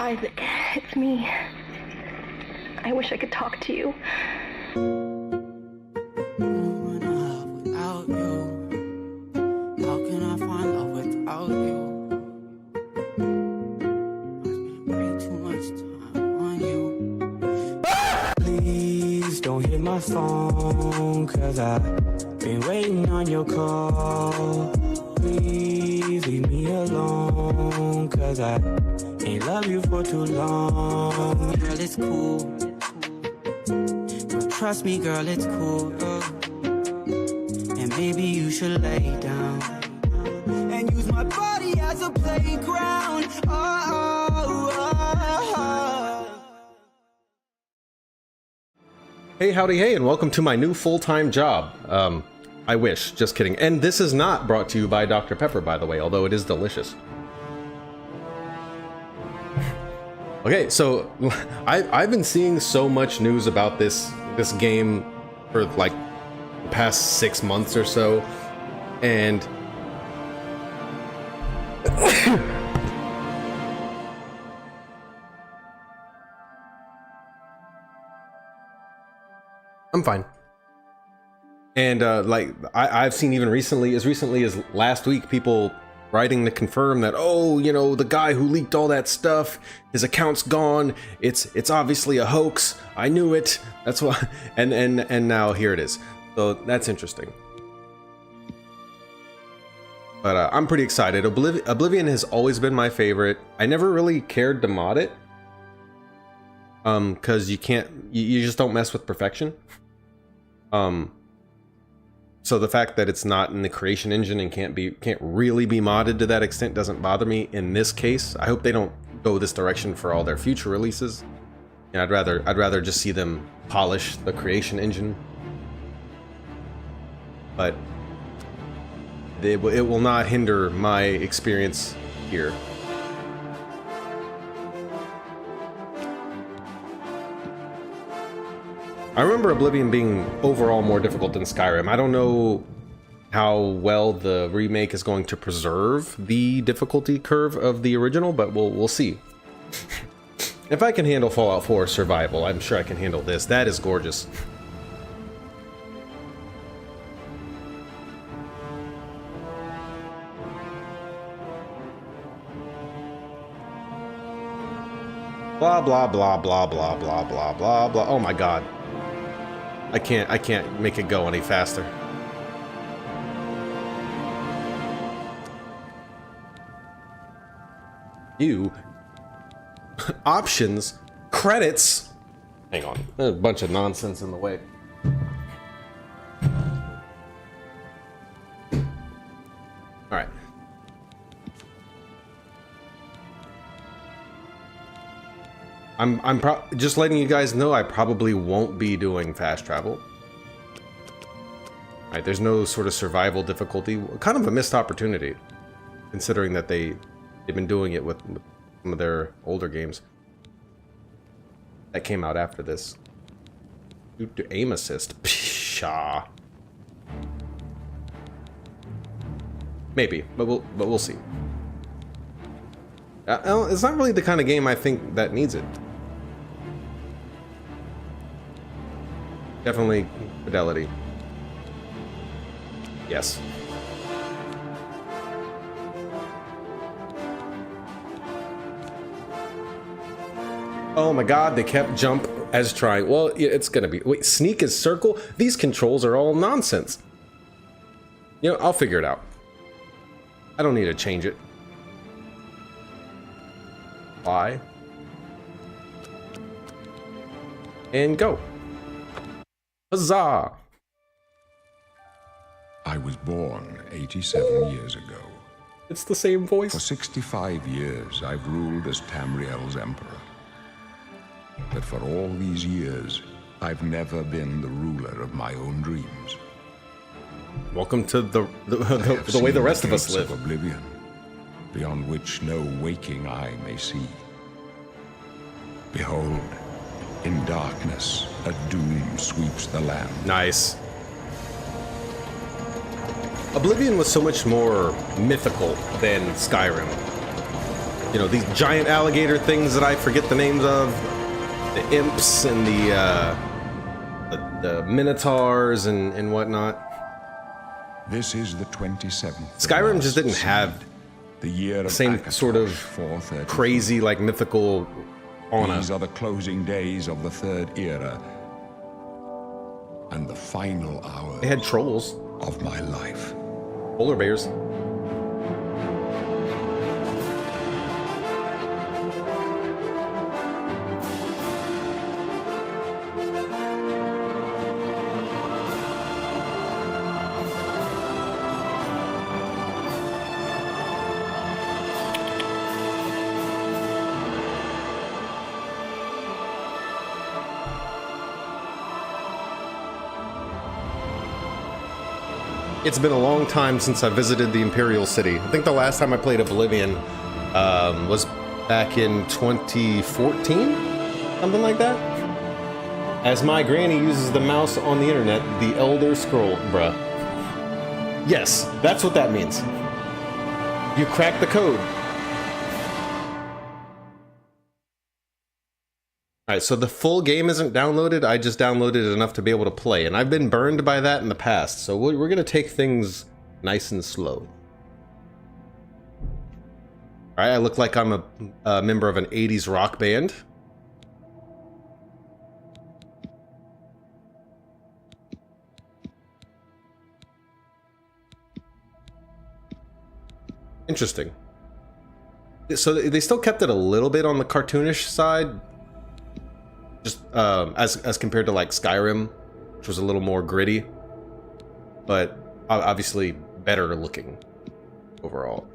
Isaac, it's me. I wish I could talk to you. Without you, how can I find love without you? I spent way too much time on you. Please don't hit my phone, 'cause I've been waiting on your call. Please leave me alone, 'cause I ain't love you for too long. Girl, it's cool. Trust me, girl, it's cool. And maybe you should lay down and use my body as a playground. Hey, howdy, hey, and welcome to my new full-time job. I wish, just kidding. And this is not brought to you by Dr. Pepper, by the way, although it is delicious. Okay, so I've been seeing so much news about this game for like the past 6 months or so, and I'm fine. And like I've seen even as recently as last week, people writing to confirm that, oh, you know, the guy who leaked all that stuff, his account's gone. It's obviously a hoax. I knew it. That's why. And now here it is. So that's interesting. But I'm pretty excited. Oblivion has always been my favorite. I never really cared to mod it, because you just don't mess with perfection. So the fact that it's not in the creation engine and can't really be modded to that extent doesn't bother me in this case. I hope they don't go this direction for all their future releases. And I'd rather just see them polish the creation engine. But it will not hinder my experience here. I remember Oblivion being overall more difficult than Skyrim. I don't know how well the remake is going to preserve the difficulty curve of the original, but we'll see. If I can handle Fallout 4 survival, I'm sure I can handle this. That is gorgeous. Blah blah blah blah blah blah blah blah blah. Oh my god. I can't make it go any faster. You options, credits. Hang on, there's a bunch of nonsense in the way. All right. I'm just letting you guys know I probably won't be doing fast travel. All right, there's no sort of survival difficulty. Kind of a missed opportunity, considering that they've been doing it with some of their older games that came out after this. Do aim assist. Pshaw. Maybe, but we'll see. It's not really the kind of game I think that needs it. Definitely fidelity. Yes. Oh my god, they kept jump as trying. Well, it's gonna be... Wait, sneak is circle? These controls are all nonsense. You know, I'll figure it out. I don't need to change it. Fly. And go. Huzzah! I was born 87 years ago. It's the same voice. For 65 years, I've ruled as Tamriel's emperor. But for all these years, I've never been the ruler of my own dreams. Welcome to the way the rest of us live. Of Oblivion, beyond which no waking eye may see. Behold, in darkness, a doom sweeps the land. Nice. Oblivion was so much more mythical than Skyrim. you know, these giant alligator things that I forget the names of, the imps and the minotaurs and whatnot. This is the 27th. Skyrim just didn't have the year the of same Akatosh, sort of 434. crazy, like, mythical fauna. These are the closing days of the Third Era, and the final hours They had trolls, of my life. polar bears. It's been a long time since I visited the Imperial City. I think the last time I played Oblivion was back in 2014? Something like that? As my granny uses the mouse on the internet, the Elder Scroll, bruh. Yes, that's what that means. You cracked the code. Alright, so the full game isn't downloaded, I just downloaded enough to be able to play, and I've been burned by that in the past, so we're gonna take things nice and slow. Alright, I look like I'm a member of an 80s rock band. Interesting. So they still kept it a little bit on the cartoonish side, just as compared to like Skyrim, which was a little more gritty, but obviously better looking overall.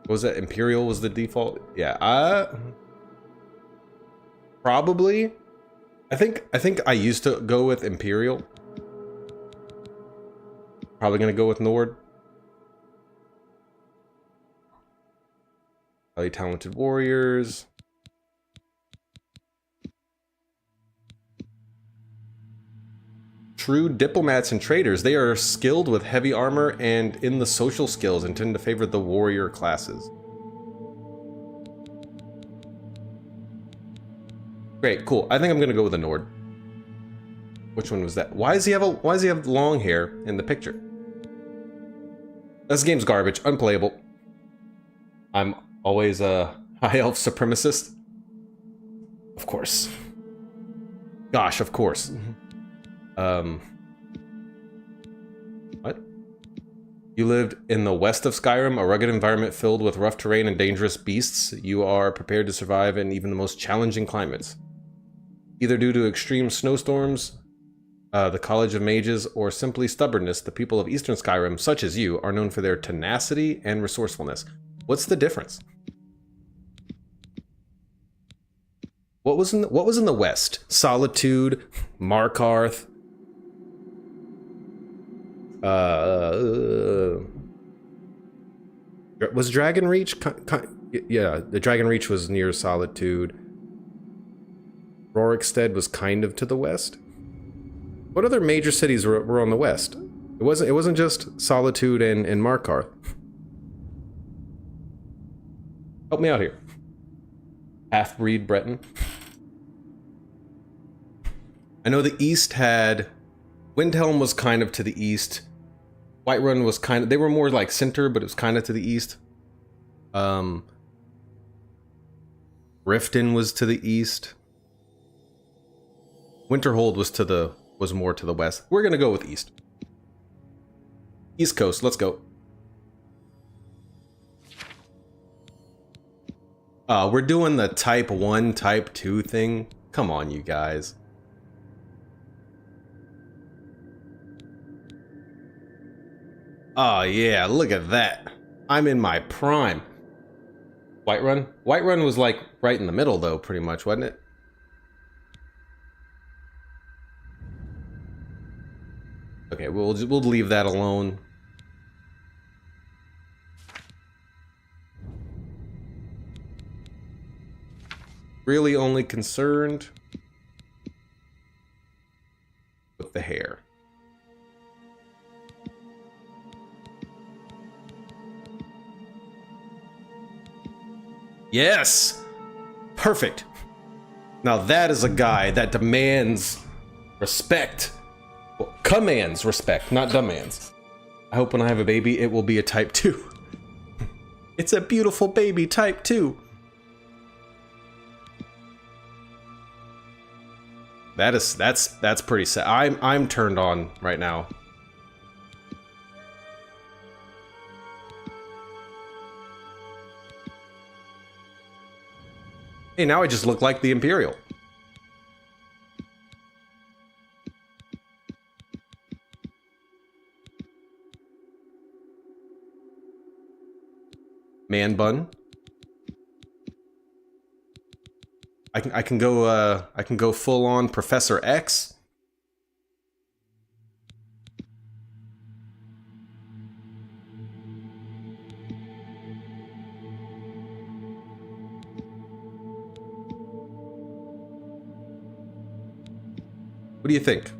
What was that? Imperial was the default? Yeah, probably. I think I used to go with Imperial. Probably gonna go with Nord. Highly talented warriors. True diplomats and traders. They are skilled with heavy armor and in the social skills and tend to favor the warrior classes. Great, cool. I think I'm gonna go with the Nord. Which one was that? Why does he have long hair in the picture? This game's garbage, unplayable. I'm always a high elf supremacist. Of course. Gosh, of course. What? You lived in the west of Skyrim, a rugged environment filled with rough terrain and dangerous beasts. You are prepared to survive in even the most challenging climates. Either due to extreme snowstorms, the College of Mages, or simply stubbornness, the people of Eastern Skyrim, such as you, are known for their tenacity and resourcefulness. What's the difference? What was in the West? Solitude, Markarth. Was Dragonreach? Yeah, the Dragonreach was near Solitude. Rorikstead was kind of to the west. What other major cities were on the west? It wasn't just Solitude and Markarth. Help me out here. Half-breed Breton. I know the east had... Windhelm was kind of to the east. Whiterun was kind of... They were more like center, but it was kind of to the east. Riften was to the east. Winterhold was more to the west. We're gonna go with east. East Coast, let's go. We're doing the type 1, type 2 thing. Come on, you guys. Oh yeah, look at that. I'm in my prime. Whiterun? Whiterun was like right in the middle though, pretty much, wasn't it? Okay, we'll leave that alone. Really only concerned with the hair. Yes! Perfect. Now that is a guy that demands respect. Well, commands respect, not demands. I hope when I have a baby, it will be a type 2. It's a beautiful baby, type 2. That's pretty sad. I'm turned on right now. Hey, now I just look like the Imperial. Man bun. I can go full on Professor X. What do you think?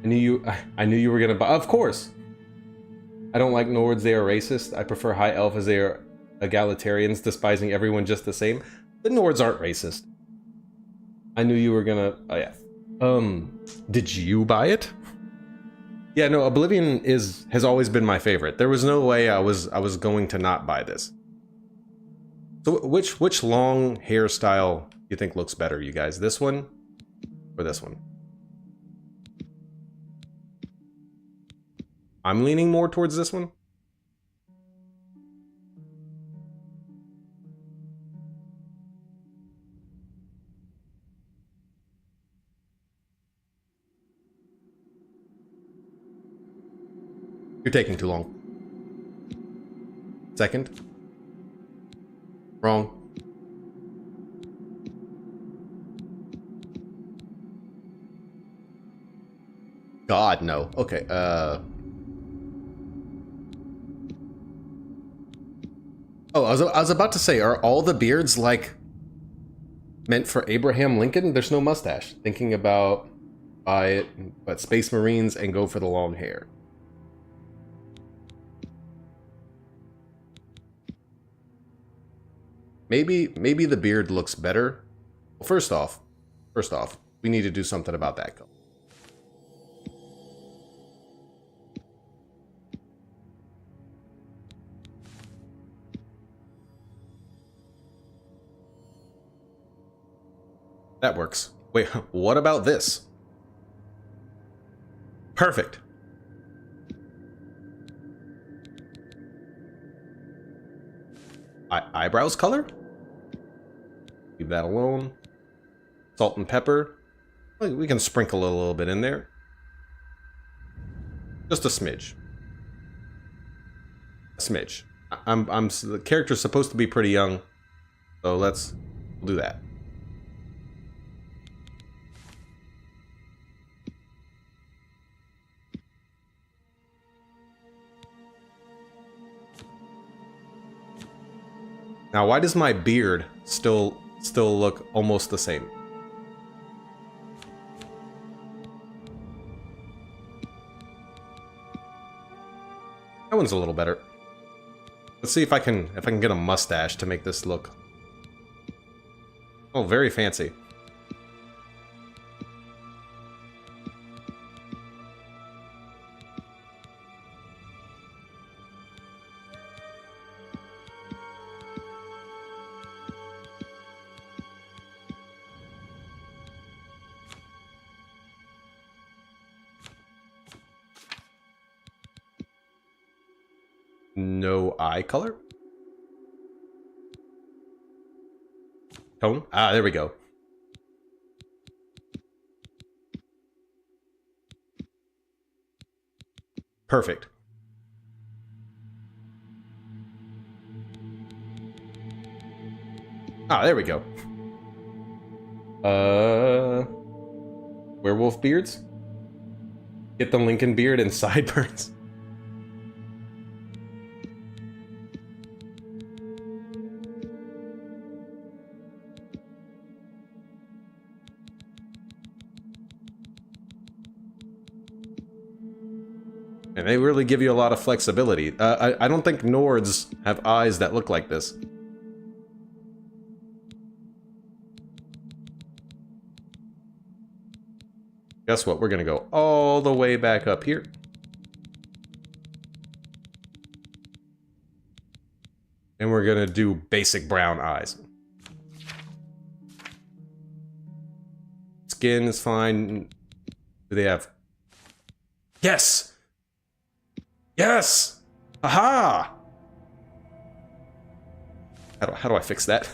I knew you were gonna buy. Of course. I don't like Nords, they are racist. I prefer High Elf as they are egalitarians, despising everyone just the same. The Nords aren't racist. I knew you were gonna... Oh yeah. Did you buy it? Yeah, no, Oblivion has always been my favorite. There was no way I was going to not buy this. So which long hairstyle do you think looks better, you guys? This one or this one? I'm leaning more towards this one. You're taking too long. Second. Wrong. God, no. Okay, Oh, I was about to say, are all the beards, like, meant for Abraham Lincoln? There's no mustache. Thinking about buy it, but Space Marines and go for the long hair. Maybe the beard looks better. Well, first off, we need to do something about that color. That works. Wait, what about this? Perfect. Eyebrows color? Leave that alone. Salt and pepper. We can sprinkle a little bit in there. Just a smidge. A smidge. The character's supposed to be pretty young, so we'll do that. Now, why does my beard still look almost the same? That one's a little better. Let's see if I can get a mustache to make this look. Oh, very fancy. No eye color? Tone? Ah, there we go. Perfect. Ah, there we go. Werewolf beards? Get the Lincoln beard and sideburns. And they really give you a lot of flexibility. I don't think Nords have eyes that look like this. Guess what? We're gonna go all the way back up here. And we're gonna do basic brown eyes. Skin is fine. Do they have... Yes! Yes! Aha! How do I fix that?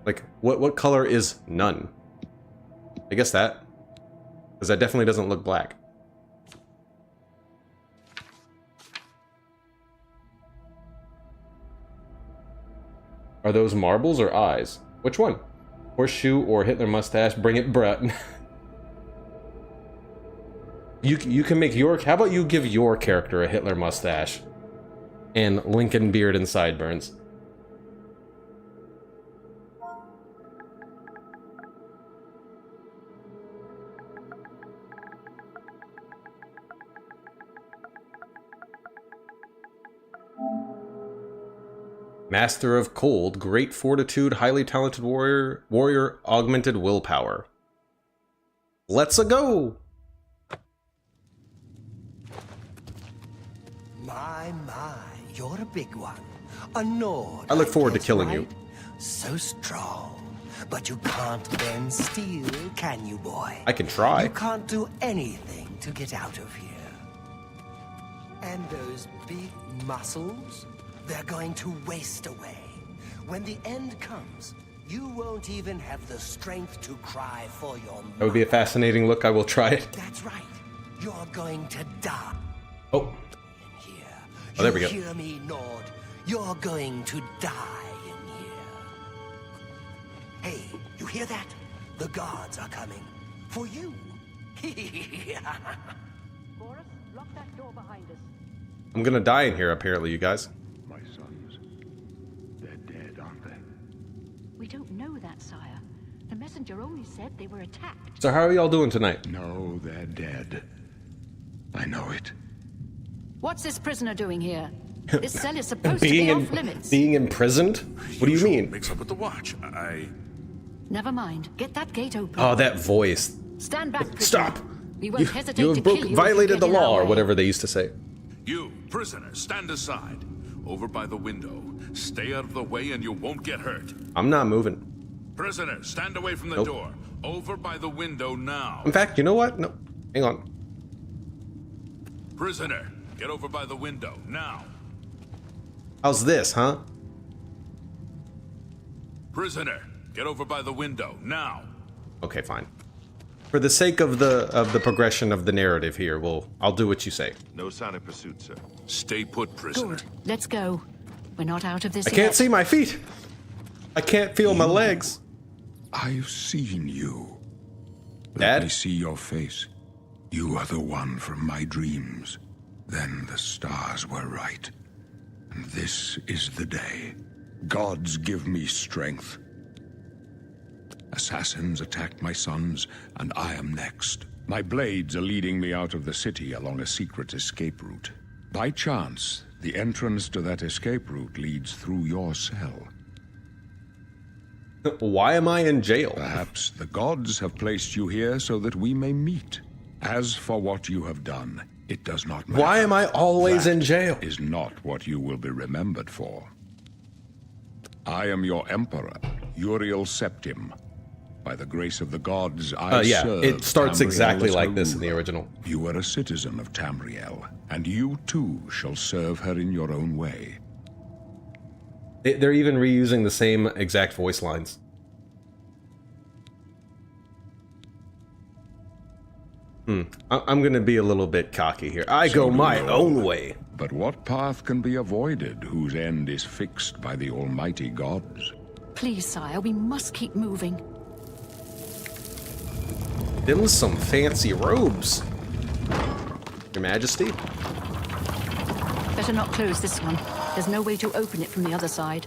Like, what color is none? I guess that. Because that definitely doesn't look black. Are those marbles or eyes? Which one? Horseshoe or Hitler mustache? Bring it, bruh. You can make your... How about you give your character a Hitler mustache? And Lincoln beard and sideburns. Master of Cold, great fortitude, highly talented warrior, augmented willpower. Let's-a go! My, you're a big one. A Nord. I look forward to guess, killing right? you. So strong. But you can't bend steel, can you, boy? I can try. You can't do anything to get out of here. And those big muscles, they're going to waste away. When the end comes, you won't even have the strength to cry for your mother. That would be a fascinating look. I will try it. That's right. You're going to die. Oh. In here. Oh, there we go. You hear me, Nord? You're going to die in here. Hey, you hear that? The guards are coming. For you. Boris, lock that door behind us. I'm gonna die in here, apparently, you guys. My sons, they're dead, aren't they? We don't know that, sire. The messenger only said they were attacked. So how are y'all doing tonight? No, they're dead. I know it. What's this prisoner doing here? This cell is supposed to be off limits. Being imprisoned? What do you mean? Mix up with the watch. Never mind. Get that gate open. Oh, that voice. Stand back, prisoner. Stop! We won't hesitate You to have kill you. violated if the you get in law, our or way. whatever they used to say. You, prisoner, stand aside. Over by the window. Stay out of the way and you won't get hurt. I'm not moving. Prisoner, stand away from the Nope. door. Over by the window now. In fact, you know what? No. Hang on. Prisoner, get over by the window now. How's this, huh? Prisoner, get over by the window now. Okay, fine. For the sake of the progression of the narrative here, I'll do what you say. No sign of pursuit, sir. Stay put, prisoner. Good. Let's go. We're not out of this I yet. can't see my feet. I can't feel my legs. I've seen you. Let Dad? me see your face. You are the one from my dreams. Then the stars were right. And this is the day. Gods give me strength. Assassins attacked my sons, and I am next. My blades are leading me out of the city along a secret escape route. By chance, the entrance to that escape route leads through your cell. Why am I in jail? Perhaps the gods have placed you here so that we may meet. As for what you have done, it does not matter. Why am I always in jail? Is not what you will be remembered for. I am your emperor, Uriel Septim. By the grace of the gods, I Yeah, serve it starts Tamriel exactly as like her this in the ruler. original. You are a citizen of Tamriel, and you too shall serve her in your own way. They're even reusing the same exact voice lines. I'm gonna be a little bit cocky here. I go my own way. But what path can be avoided whose end is fixed by the almighty gods? Please, sire, we must keep moving. Them some fancy robes, Your Majesty. Better not close this one. There's no way to open it from the other side.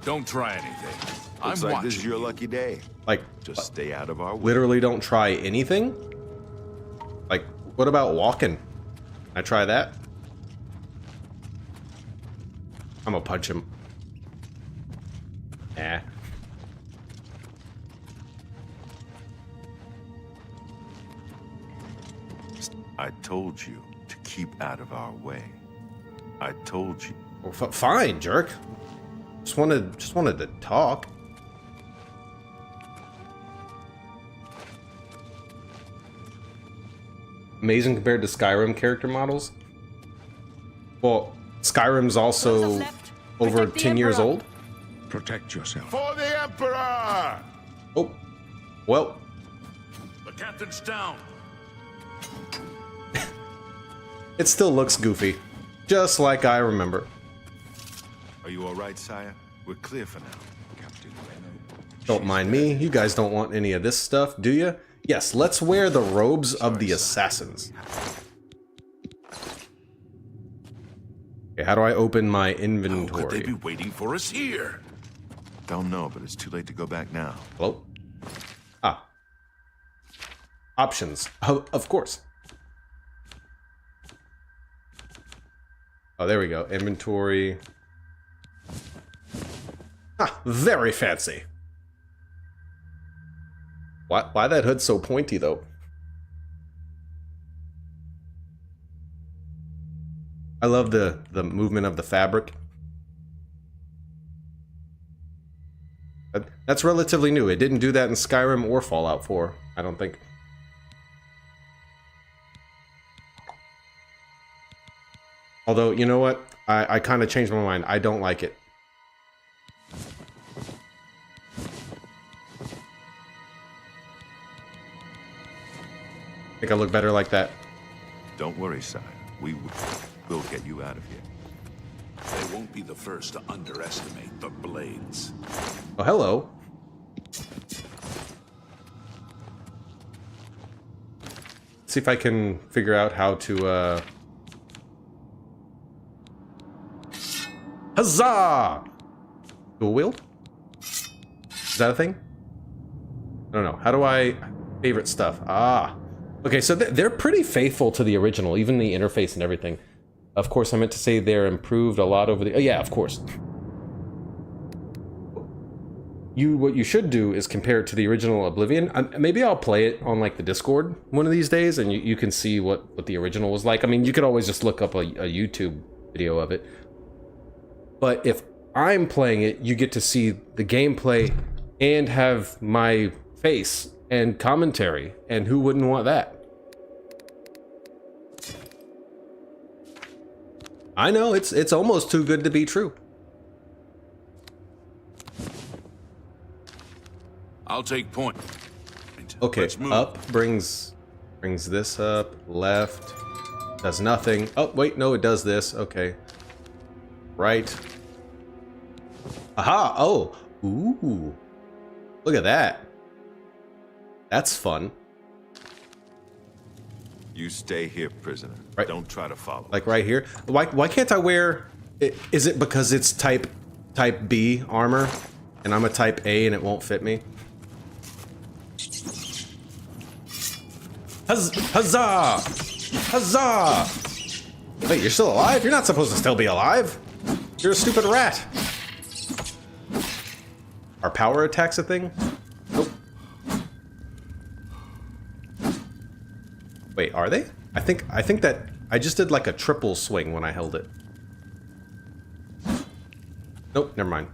Don't try anything. Looks I'm like watching. this is your lucky day. Like, Just stay out of our way. literally don't try anything? Like, what about walking? Can I try that? I'm gonna punch him. Nah. I told you to keep out of our way. I told you. Well, fine, jerk. Just wanted to talk. Amazing compared to Skyrim character models. Well, Skyrim's also over 10 years old. Protect yourself. For the Emperor! Oh, well. The captain's down. It still looks goofy, just like I remember. Are you all right, sire? We're clear for now. Captain Don't mind me. You guys don't want any of this stuff, do you? Yes, let's wear the robes of the assassins. Okay, how do I open my How inventory? could they be waiting for us here? Don't know, but it's too late to go back now. Hello? Ah. Options. Of course. Oh, there we go. Inventory. Ah, very fancy. Why that hood so pointy, though? I love the movement of the fabric. That's relatively new. It didn't do that in Skyrim or Fallout 4, I don't think. Although, you know what? I kind of changed my mind. I don't like it. I think I look better like that. Don't worry, sire. We'll get you out of here. They won't be the first to underestimate the blades. Oh, hello. See if I can figure out how to, Huzzah! Dual wield? Is that a thing? I don't know. How do I... Favorite stuff. Ah. Okay, so they're pretty faithful to the original, even the interface and everything. Of course, I meant to say they're improved a lot over the... Oh, yeah, of course. What you should do is compare it to the original Oblivion. Maybe I'll play it on, like, the Discord one of these days, and you can see what the original was like. I mean, you could always just look up a YouTube video of it. But if I'm playing it, you get to see the gameplay and have my face and commentary, and who wouldn't want that? I know, it's almost too good to be true. I'll take point. Okay, Let's move. up brings this up, left does nothing. Oh, wait, no, it does this. Okay. Right. Aha! Oh! Ooh! Look at that. That's fun. You stay here, prisoner. Right. Don't try to follow. Like right here. Why can't I wear... Is it because it's type B armor, and I'm a type A and it won't fit me? Huzzah! Huzzah! Wait, you're still alive? You're not supposed to still be alive. You're a stupid rat. Are power attacks a thing? Nope. Wait, are they? I think that I just did like a triple swing when I held it. Nope, never mind.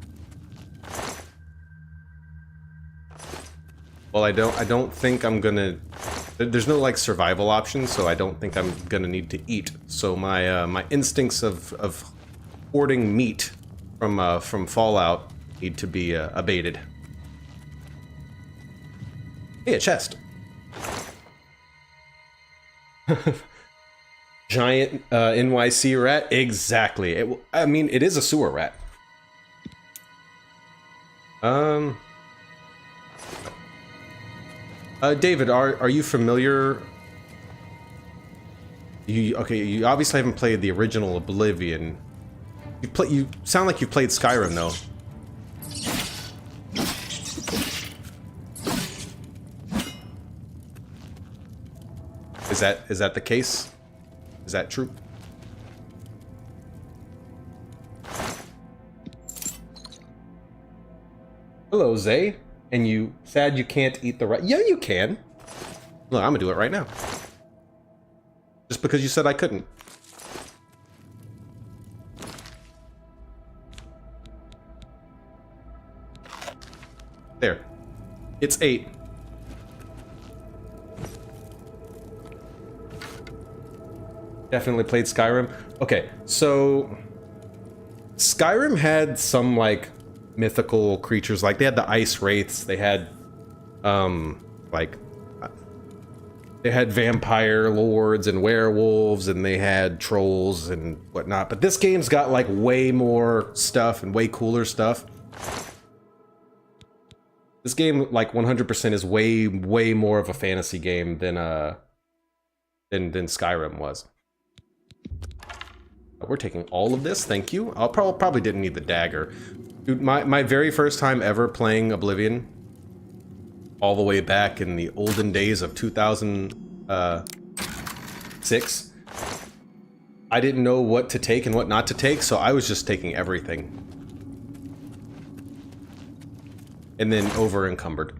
Well, I don't think I'm gonna... There's no like survival option, so I don't think I'm gonna need to eat. So my my instincts of hoarding meat from Fallout need to be abated. Hey, a chest. Giant NYC rat? Exactly. I mean, it is a sewer rat. David, are you familiar? You obviously haven't played the original Oblivion. You sound like you played Skyrim though. Is that the case? Is that true? Hello, Zay. And you sad you can't eat the rat? Yeah, you can. Look, I'm gonna do it right now. just because you said I couldn't. There. It's 8. Definitely played Skyrim. Okay, so Skyrim had some like mythical creatures, like they had the ice wraiths, they had like they had vampire lords and werewolves, and they had trolls and whatnot. But this game's got like way more stuff and way cooler stuff. This game, like 100%, is way more of a fantasy game than Skyrim was. We're taking all of this, thank you. I'll probably didn't need the dagger. Dude, my very first time ever playing Oblivion, all the way back in the olden days of 2006, I didn't know what to take and what not to take, so I was just taking everything. And then over encumbered.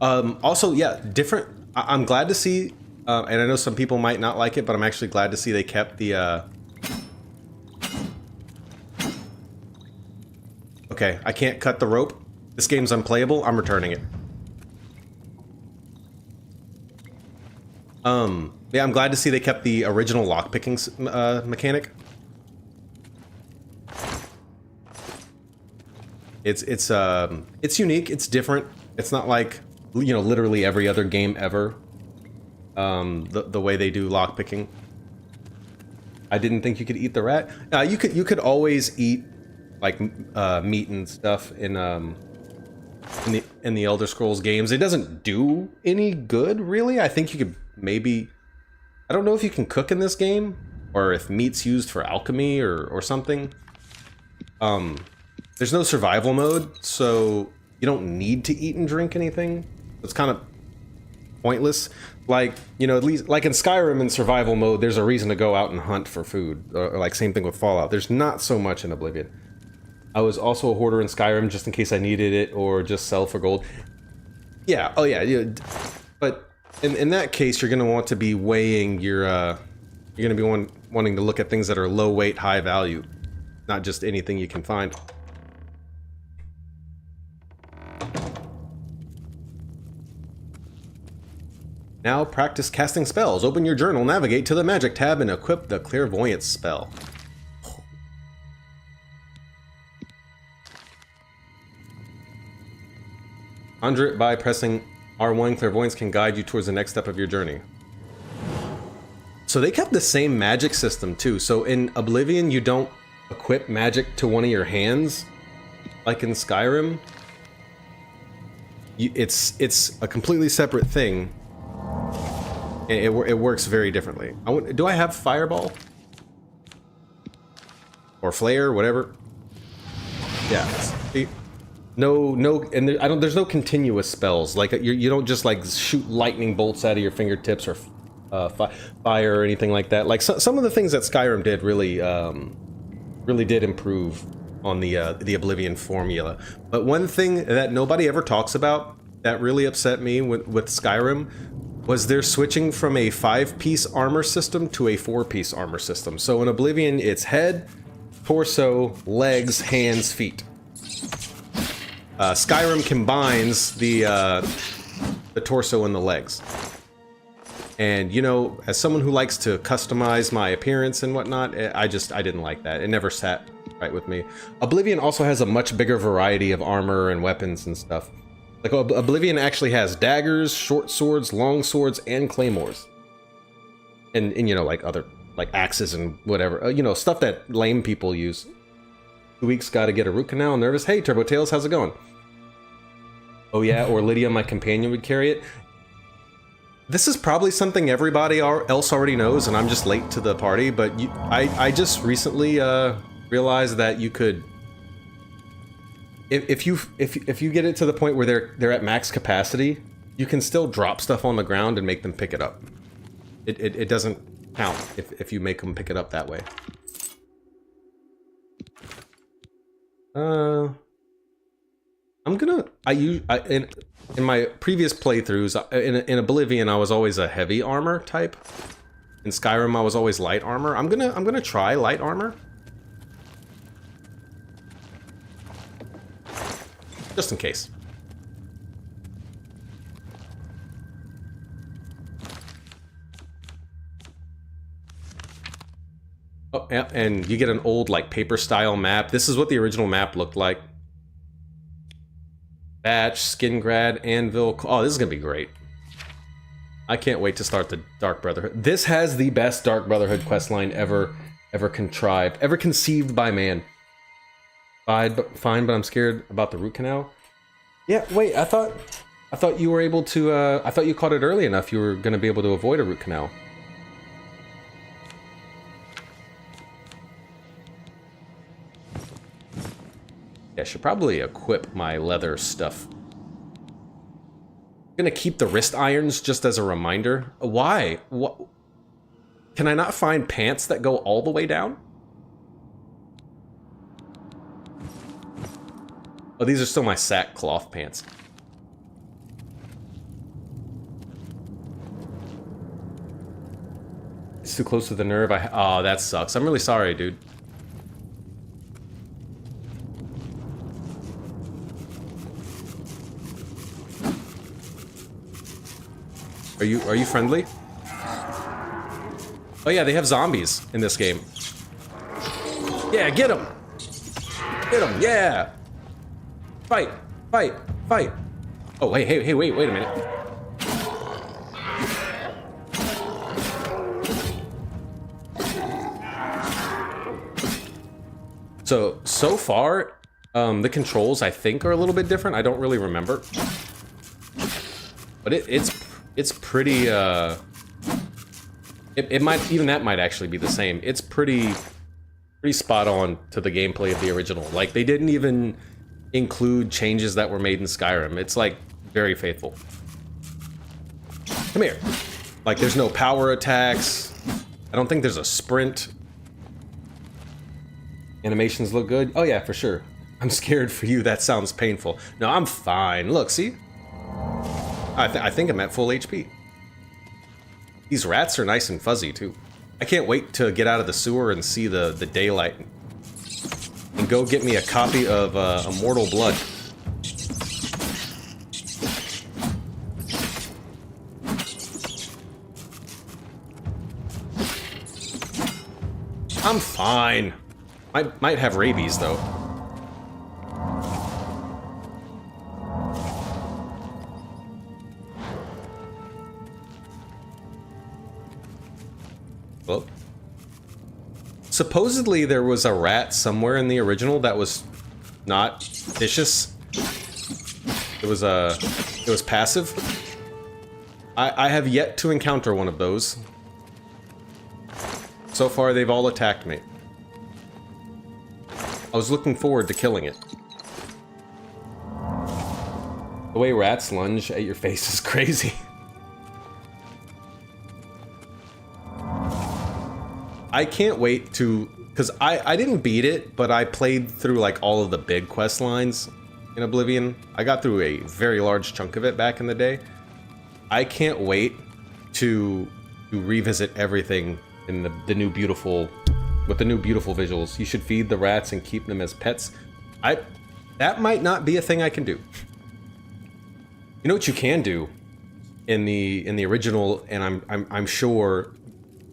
Also, yeah, different. I'm glad to see, and I know some people might not like it, but I'm actually glad to see they kept the. Okay, I can't cut the rope. This game's unplayable. I'm returning it. Yeah, I'm glad to see they kept the original lockpicking mechanic. It's unique. It's different. It's not like, you know, literally every other game ever. The way they do lockpicking. I didn't think you could eat the rat. You could always eat like meat and stuff in the Elder Scrolls games. It doesn't do any good, really. I think you could maybe. I don't know if you can cook in this game, or if meat's used for alchemy or something. There's no survival mode, so you don't need to eat and drink anything. It's kind of pointless. Like, you know, at least like in Skyrim in survival mode, there's a reason to go out and hunt for food. Or like same thing with Fallout. There's not so much in Oblivion. I was also a hoarder in Skyrim just in case I needed it, or just sell for gold. Yeah, oh yeah. But in that case, you're going to want to be weighing your, you're going to be wanting to look at things that are low weight, high value. Not just anything you can find. Now practice casting spells. Open your journal, navigate to the magic tab, and equip the clairvoyance spell. Conjure it by pressing R1. Clairvoyance can guide you towards the next step of your journey. So they kept the same magic system too. So in Oblivion, you don't equip magic to one of your hands, like in Skyrim. It's a completely separate thing. It works very differently. Do I have Fireball? Or Flare, whatever? Yeah. No, and there's no continuous spells. Like, you don't just, like, shoot lightning bolts out of your fingertips or fire or anything like that. Like, some of the things that Skyrim did really did improve on the Oblivion formula. But one thing that nobody ever talks about that really upset me with Skyrim was they're switching from a 5-piece armor system to a 4-piece armor system. So in Oblivion, it's head, torso, legs, hands, feet. Skyrim combines the torso and the legs. And, you know, as someone who likes to customize my appearance and whatnot, I didn't like that. It never sat right with me. Oblivion also has a much bigger variety of armor and weapons and stuff. Like, Oblivion actually has daggers, short swords, long swords, and claymores. And you know, like other, like axes and whatever. You know, stuff that lame people use. 2 weeks, gotta get a root canal, nervous. Hey, Turbo Tails, how's it going? Oh yeah, or Lydia, my companion, would carry it. This is probably something everybody else already knows, and I'm just late to the party, but I just recently realized that you could... If you get it to the point where they're at max capacity, you can still drop stuff on the ground and make them pick it up. It doesn't count if you make them pick it up that way. In my previous playthroughs, in Oblivion, I was always a heavy armor type. In Skyrim, I was always light armor. I'm gonna try light armor. Just in case. Oh, yeah, and you get an old, like, paper-style map. This is what the original map looked like. Batch, Skingrad, Anvil. Oh, this is gonna be great. I can't wait to start the Dark Brotherhood. This has the best Dark Brotherhood questline ever contrived, ever conceived by man. Fine, but I'm scared about the root canal. Yeah, wait, I thought you were able to, I thought you caught it early enough you were gonna be able to avoid a root canal. I should probably equip my leather stuff. I'm gonna keep the wrist irons just as a reminder. Why? What? Can I not find pants that go all the way down? Oh, these are still my sackcloth pants. It's too close to the nerve. Oh, that sucks. I'm really sorry, dude. Are you friendly? Oh yeah, they have zombies in this game. Yeah, get them! Get them, yeah! Fight! Fight! Fight! Oh, hey, wait a minute. So far, the controls I think are a little bit different. I don't really remember. But it's pretty, it might, even that might actually be the same. It's pretty spot on to the gameplay of the original. Like, they didn't even include changes that were made in Skyrim. It's, like, very faithful. Come here. Like, there's no power attacks. I don't think there's a sprint. Animations look good. Oh yeah, for sure. I'm scared for you. That sounds painful. No, I'm fine. Look, see? I think I'm at full HP. These rats are nice and fuzzy, too. I can't wait to get out of the sewer and see the daylight. And go get me a copy of Immortal Blood. I'm fine. Might have rabies, though. Well, supposedly there was a rat somewhere in the original that was not vicious. It was passive. I have yet to encounter one of those. So far, they've all attacked me. I was looking forward to killing it. The way rats lunge at your face is crazy. I can't wait to... Because I didn't beat it, but I played through, like, all of the big quest lines in Oblivion. I got through a very large chunk of it back in the day. I can't wait to revisit everything in the new beautiful... With the new beautiful visuals. You should feed the rats and keep them as pets. That might not be a thing I can do. You know what you can do in the original, and I'm sure,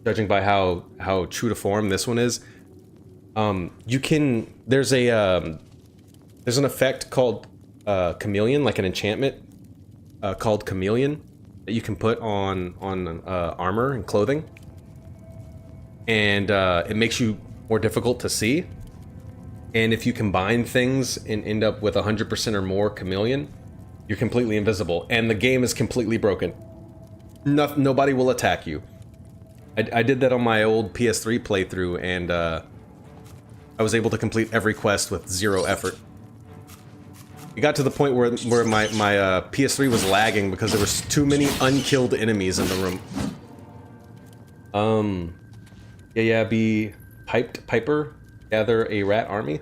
judging by how true to form this one is, you can. There's an effect called chameleon, like an enchantment called chameleon that you can put on armor and clothing. And it makes you more difficult to see. And if you combine things and end up with 100% or more chameleon, you're completely invisible. And the game is completely broken. Nobody will attack you. I did that on my old PS3 playthrough, and I was able to complete every quest with 0 effort. It got to the point where my PS3 was lagging because there was too many unkilled enemies in the room. Yeah, be Piper, gather a rat army.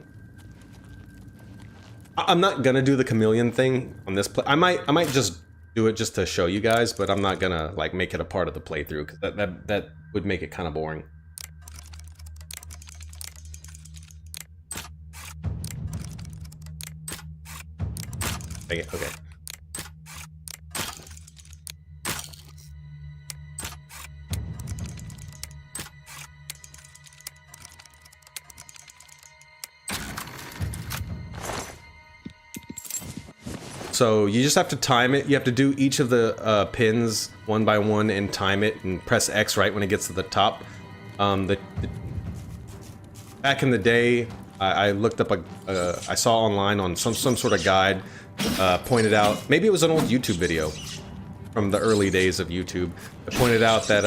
I'm not gonna do the chameleon thing on this play. I might just do it just to show you guys, but I'm not gonna like make it a part of the playthrough because that would make it kind of boring. Okay. So you just have to time it. You have to do each of the pins one by one and time it and press X right when it gets to the top. Back in the day, I looked up I saw online on some sort of guide pointed out, maybe it was an old YouTube video from the early days of YouTube. It pointed out that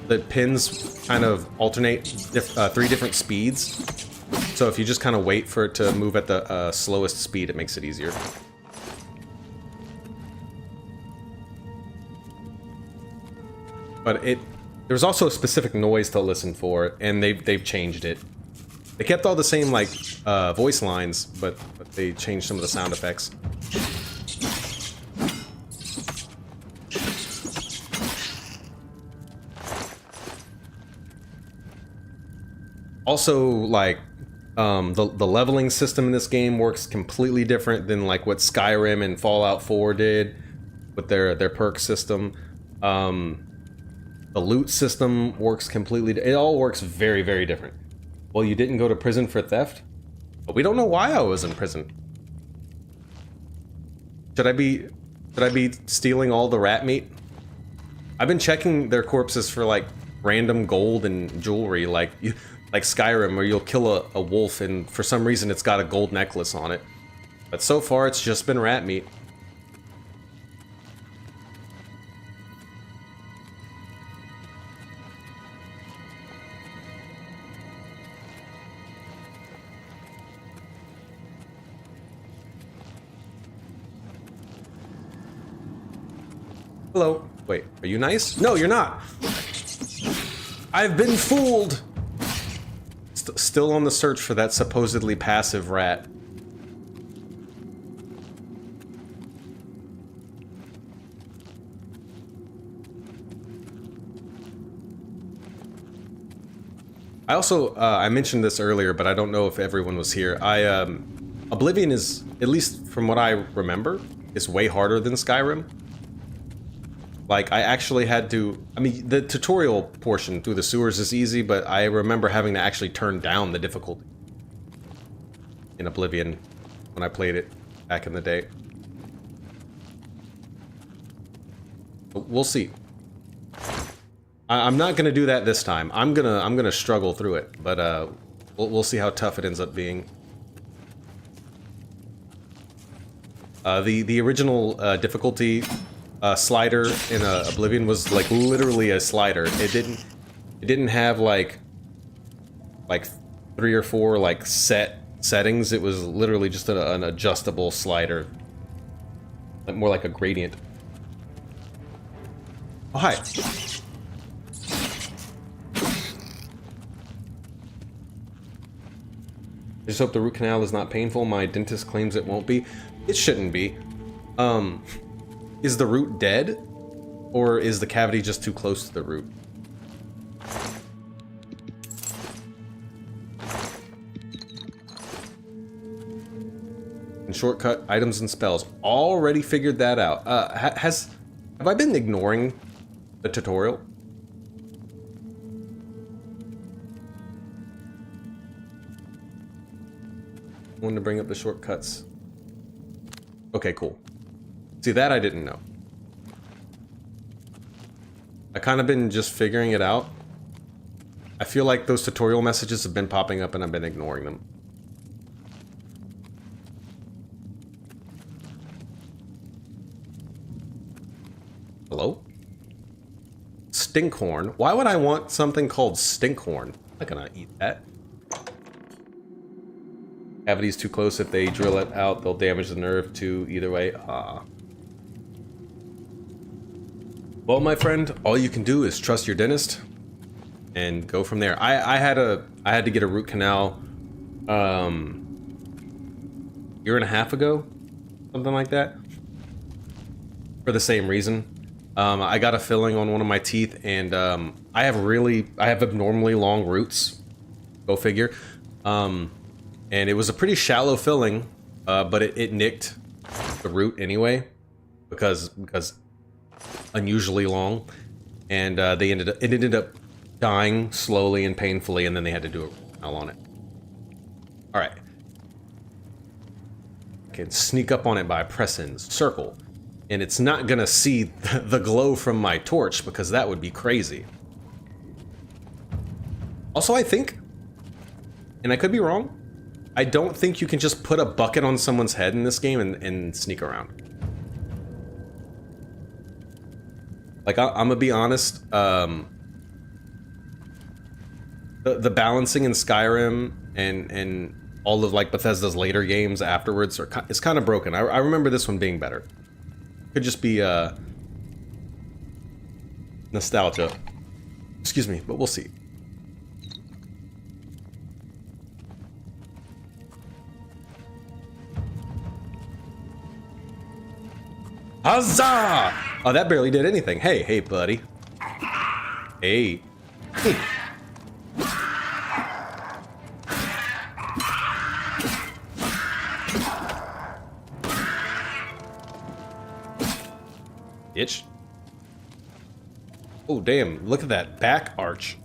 the pins kind of alternate 3 different speeds. So if you just kind of wait for it to move at the slowest speed, it makes it easier. But there's also a specific noise to listen for, and they've changed it. They kept all the same like voice lines, but they changed some of the sound effects. Also, like the leveling system in this game works completely different than like what Skyrim and Fallout 4 did with their perk system. The loot system works completely. It all works very, very different. Well, you didn't go to prison for theft, but we don't know why I was in prison. Should I be stealing all the rat meat? I've been checking their corpses for like random gold and jewelry, like Skyrim, where you'll kill a wolf and for some reason it's got a gold necklace on it. But so far it's just been rat meat. Hello. Wait, are you nice? No, you're not. I've been fooled. Still on the search for that supposedly passive rat. I also, I mentioned this earlier, but I don't know if everyone was here. Oblivion is, at least from what I remember, is way harder than Skyrim. Like, I actually had to... I mean, the tutorial portion through the sewers is easy, but I remember having to actually turn down the difficulty in Oblivion when I played it back in the day. But we'll see. I'm not gonna do that this time. I'm gonna struggle through it, but we'll see how tough it ends up being. The original difficulty slider in Oblivion was like literally a slider. It didn't have like 3 or 4 like settings. It was literally just an adjustable slider, more like a gradient. Oh, hi. I just hope the root canal is not painful. My dentist claims it won't be. It shouldn't be. Is the root dead? Or is the cavity just too close to the root? And shortcut items and spells. Already figured that out. Have I been ignoring the tutorial? I wanted to bring up the shortcuts. Okay, cool. See, that I didn't know. I kind of been just figuring it out. I feel like those tutorial messages have been popping up and I've been ignoring them. Hello? Stinkhorn? Why would I want something called Stinkhorn? I'm not gonna eat that. Cavity's too close. If they drill it out, they'll damage the nerve too. Either way, Well, my friend, all you can do is trust your dentist and go from there. I had to get a root canal. I had to get a root canal year and a half ago, something like that, for the same reason. I got a filling on one of my teeth, and I have abnormally long roots. Go figure. And it was a pretty shallow filling, but it nicked the root anyway, because unusually long, and it ended up dying slowly and painfully, and then they had to do a root canal on it. All right. I can sneak up on it by pressing circle. And it's not gonna see the glow from my torch, because that would be crazy. Also, I think, and I could be wrong, I don't think you can just put a bucket on someone's head in this game and sneak around. Like, I'm gonna be honest, the balancing in Skyrim and all of like Bethesda's later games afterwards is kind of broken. I remember this one being better. Could just be nostalgia. Excuse me, but we'll see. Huzzah! Oh, that barely did anything. Hey, buddy. Hey. Itch. Oh, damn. Look at that back arch.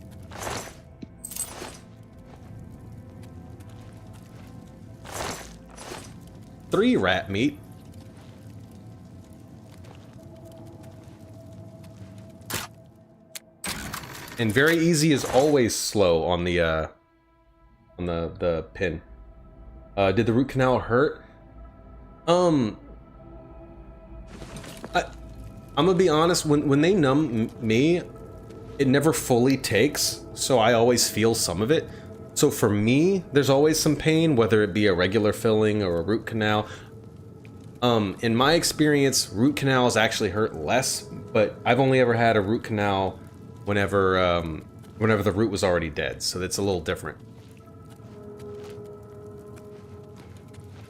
Three rat meat. And very easy is always slow on the pin. Did the root canal hurt? I'm gonna be honest, when they numb me, it never fully takes, so I always feel some of it. So for me, there's always some pain, whether it be a regular filling or a root canal. In my experience, root canals actually hurt less, but I've only ever had a root canal whenever the root was already dead, so that's a little different.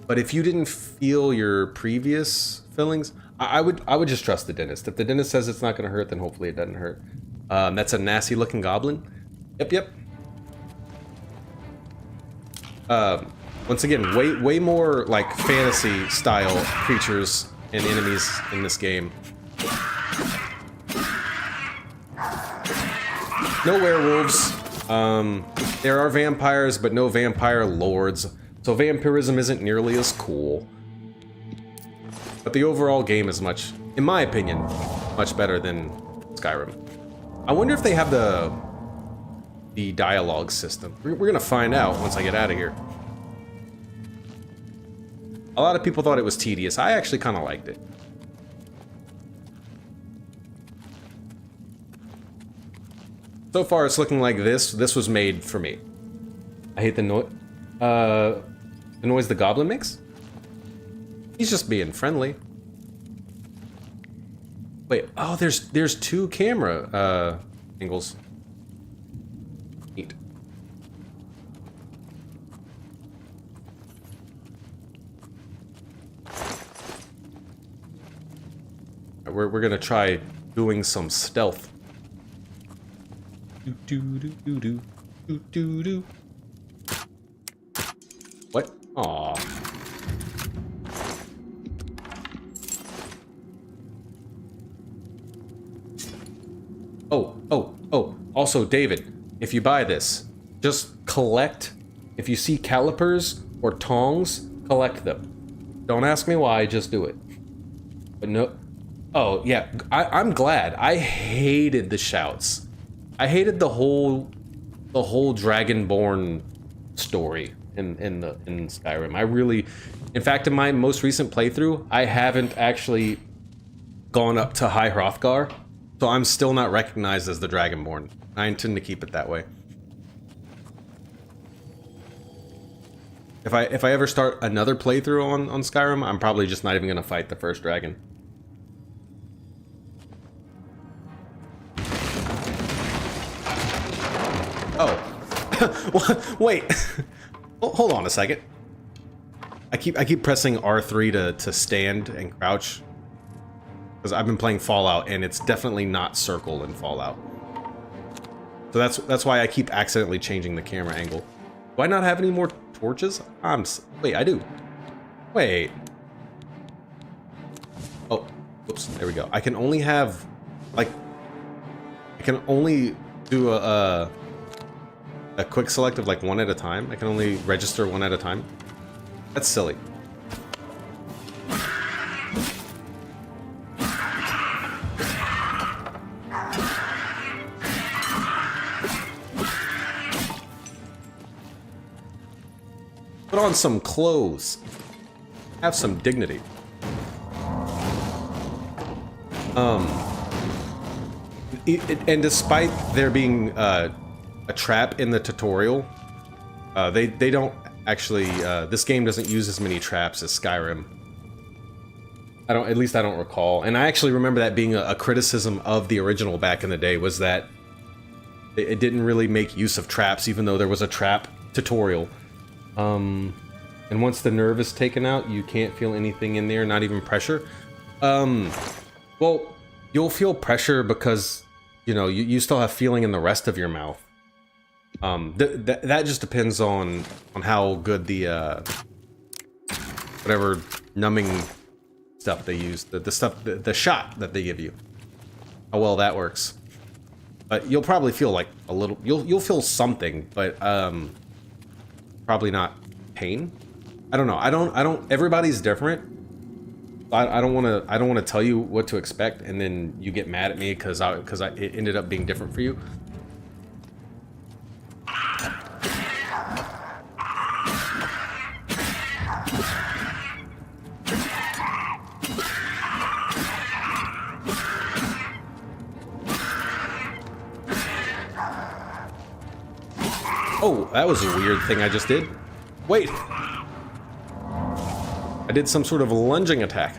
But if you didn't feel your previous fillings, I would just trust the dentist. If the dentist says it's not going to hurt, then hopefully it doesn't hurt. That's a nasty looking goblin. Yep. Once again, way more like fantasy style creatures and enemies in this game. No werewolves. There are vampires, but no vampire lords. So vampirism isn't nearly as cool. But the overall game is much, in my opinion, much better than Skyrim. I wonder if they have the dialogue system. We're gonna find out once I get out of here. A lot of people thought it was tedious. I actually kind of liked it. So far, it's looking like this. This was made for me. I hate the noise the goblin makes. He's just being friendly. Wait, oh, there's two camera angles. Neat. We're gonna try doing some stealth. Do. What? Aw. Oh. Also, David, if you buy this, just collect. If you see calipers or tongs, collect them. Don't ask me why, just do it. But no. Oh, yeah. I'm glad. I hated the shouts. I hated the whole Dragonborn story in Skyrim. I really, in fact, in my most recent playthrough, I haven't actually gone up to High Hrothgar, so I'm still not recognized as the Dragonborn. I intend to keep it that way. If I ever start another playthrough on Skyrim, I'm probably just not even gonna fight the first dragon. Oh. Wait. Hold on a second. I keep pressing R3 to stand and crouch because I've been playing Fallout and it's definitely not circle in Fallout. So that's why I keep accidentally changing the camera angle. Do I not have any more torches? Wait, I do. Wait. Oh, oops, there we go. I can only have, like, I can only do a quick select of like one at a time. I can only register one at a time. That's silly. Put on some clothes. Have some dignity. And despite there being a trap in the tutorial, they don't actually. This game doesn't use as many traps as Skyrim. At least I don't recall. And I actually remember that being a criticism of the original back in the day, was that it didn't really make use of traps, even though there was a trap tutorial. And once the nerve is taken out, you can't feel anything in there, not even pressure. Well, you'll feel pressure because, you know, you still have feeling in the rest of your mouth. That just depends on how good the whatever numbing stuff they use, the shot that they give you, how well that works. But you'll probably feel like a little, you'll feel something, but probably not pain. I don't know. I don't. Everybody's different. I don't want to tell you what to expect, and then you get mad at me because it ended up being different for you. Oh, that was a weird thing I just did. Wait. I did some sort of lunging attack.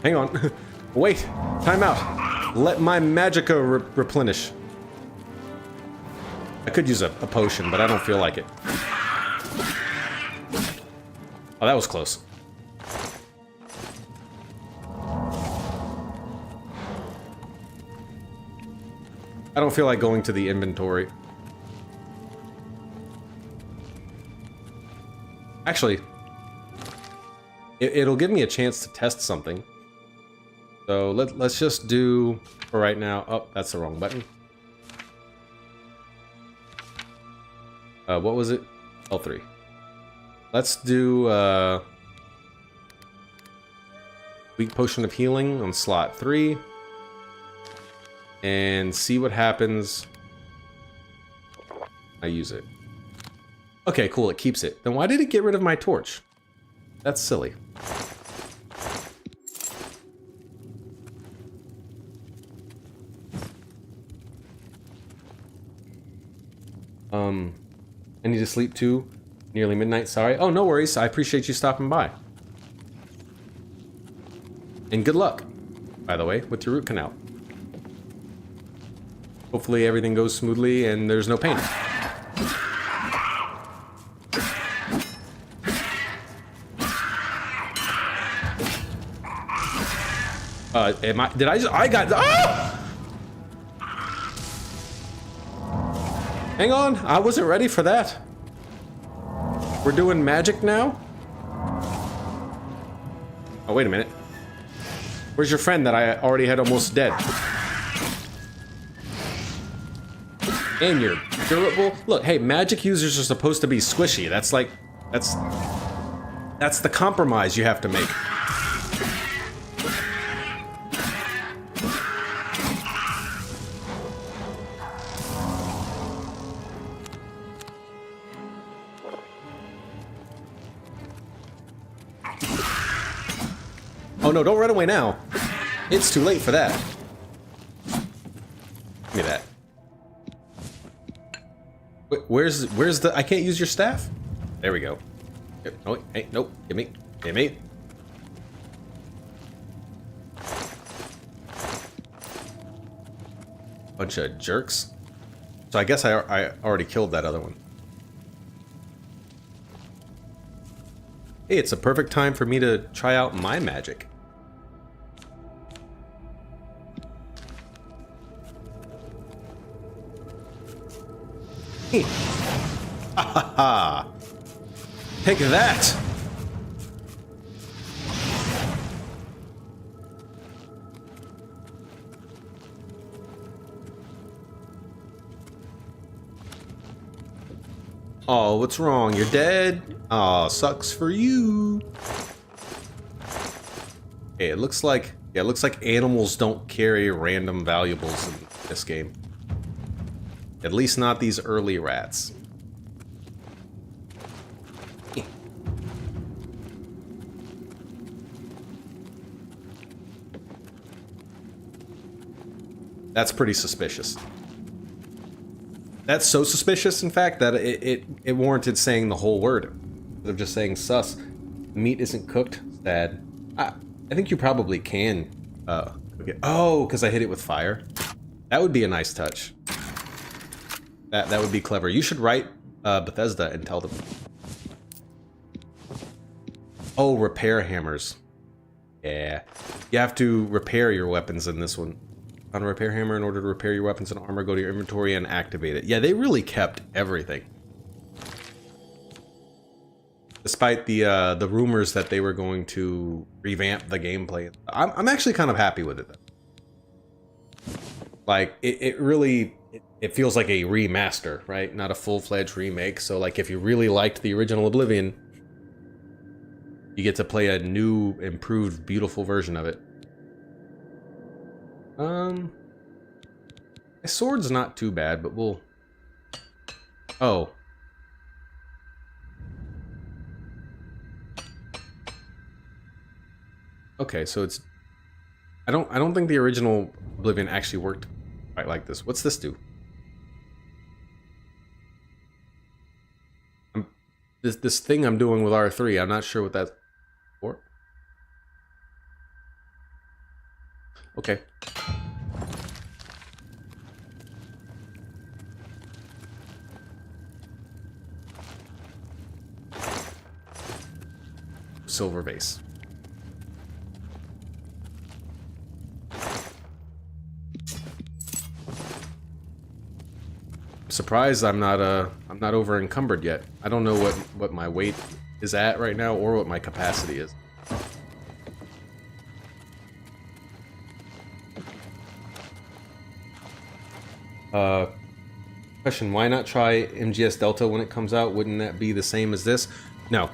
Hang on. Wait. Time out. Let my magicka replenish. I could use a potion, but I don't feel like it. Oh, that was close. I don't feel like going to the inventory. Actually, it'll give me a chance to test something. So let's just do, for right now, oh, that's the wrong button. What was it? L3. Let's do weak potion of healing on slot 3. And see what happens. I use it. Okay, cool, it keeps it. Then why did it get rid of my torch? That's silly. I need to sleep too. Nearly midnight, sorry. Oh, no worries. I appreciate you stopping by. And good luck, by the way, with your root canal. Hopefully everything goes smoothly and there's no pain. I got, ah! Hang on, I wasn't ready for that. We're doing magic now? Oh, wait a minute. Where's your friend that I already had almost dead? And you're durable. Look, hey, magic users are supposed to be squishy. That's like, that's the compromise you have to make. Oh no, don't run away now. It's too late for that. Give me that. Where's the... I can't use your staff? There we go. Oh, hey, nope. Give me. Bunch of jerks. So I guess I already killed that other one. Hey, it's a perfect time for me to try out my magic. Hey. Ha ha ha. Take that. Oh, what's wrong? You're dead? Oh, sucks for you. Okay, it looks like animals don't carry random valuables in this game. At least not these early rats. That's pretty suspicious. That's so suspicious, in fact, that it warranted saying the whole word. Instead of just saying sus. The meat isn't cooked. Sad. I think you probably can cook it. Oh, because I hit it with fire. That would be a nice touch. That would be clever. You should write Bethesda and tell them. Oh, repair hammers. Yeah. You have to repair your weapons in this one. On a repair hammer, in order to repair your weapons and armor, go to your inventory and activate it. Yeah, they really kept everything. Despite the rumors that they were going to revamp the gameplay. I'm actually kind of happy with it, though. Like, it really... It feels like a remaster, right? Not a full-fledged remake. So, like, if you really liked the original Oblivion, you get to play a new, improved, beautiful version of it. My sword's not too bad, but we'll... Oh. Okay, so it's... I don't think the original Oblivion actually worked quite like this. What's this do? This thing I'm doing with R3, I'm not sure what that's for. Okay. Silver vase. Surprised I'm not over encumbered yet. I don't know what my weight is at right now or what my capacity is. Question, why not try MGS Delta when it comes out? Wouldn't that be the same as this? No.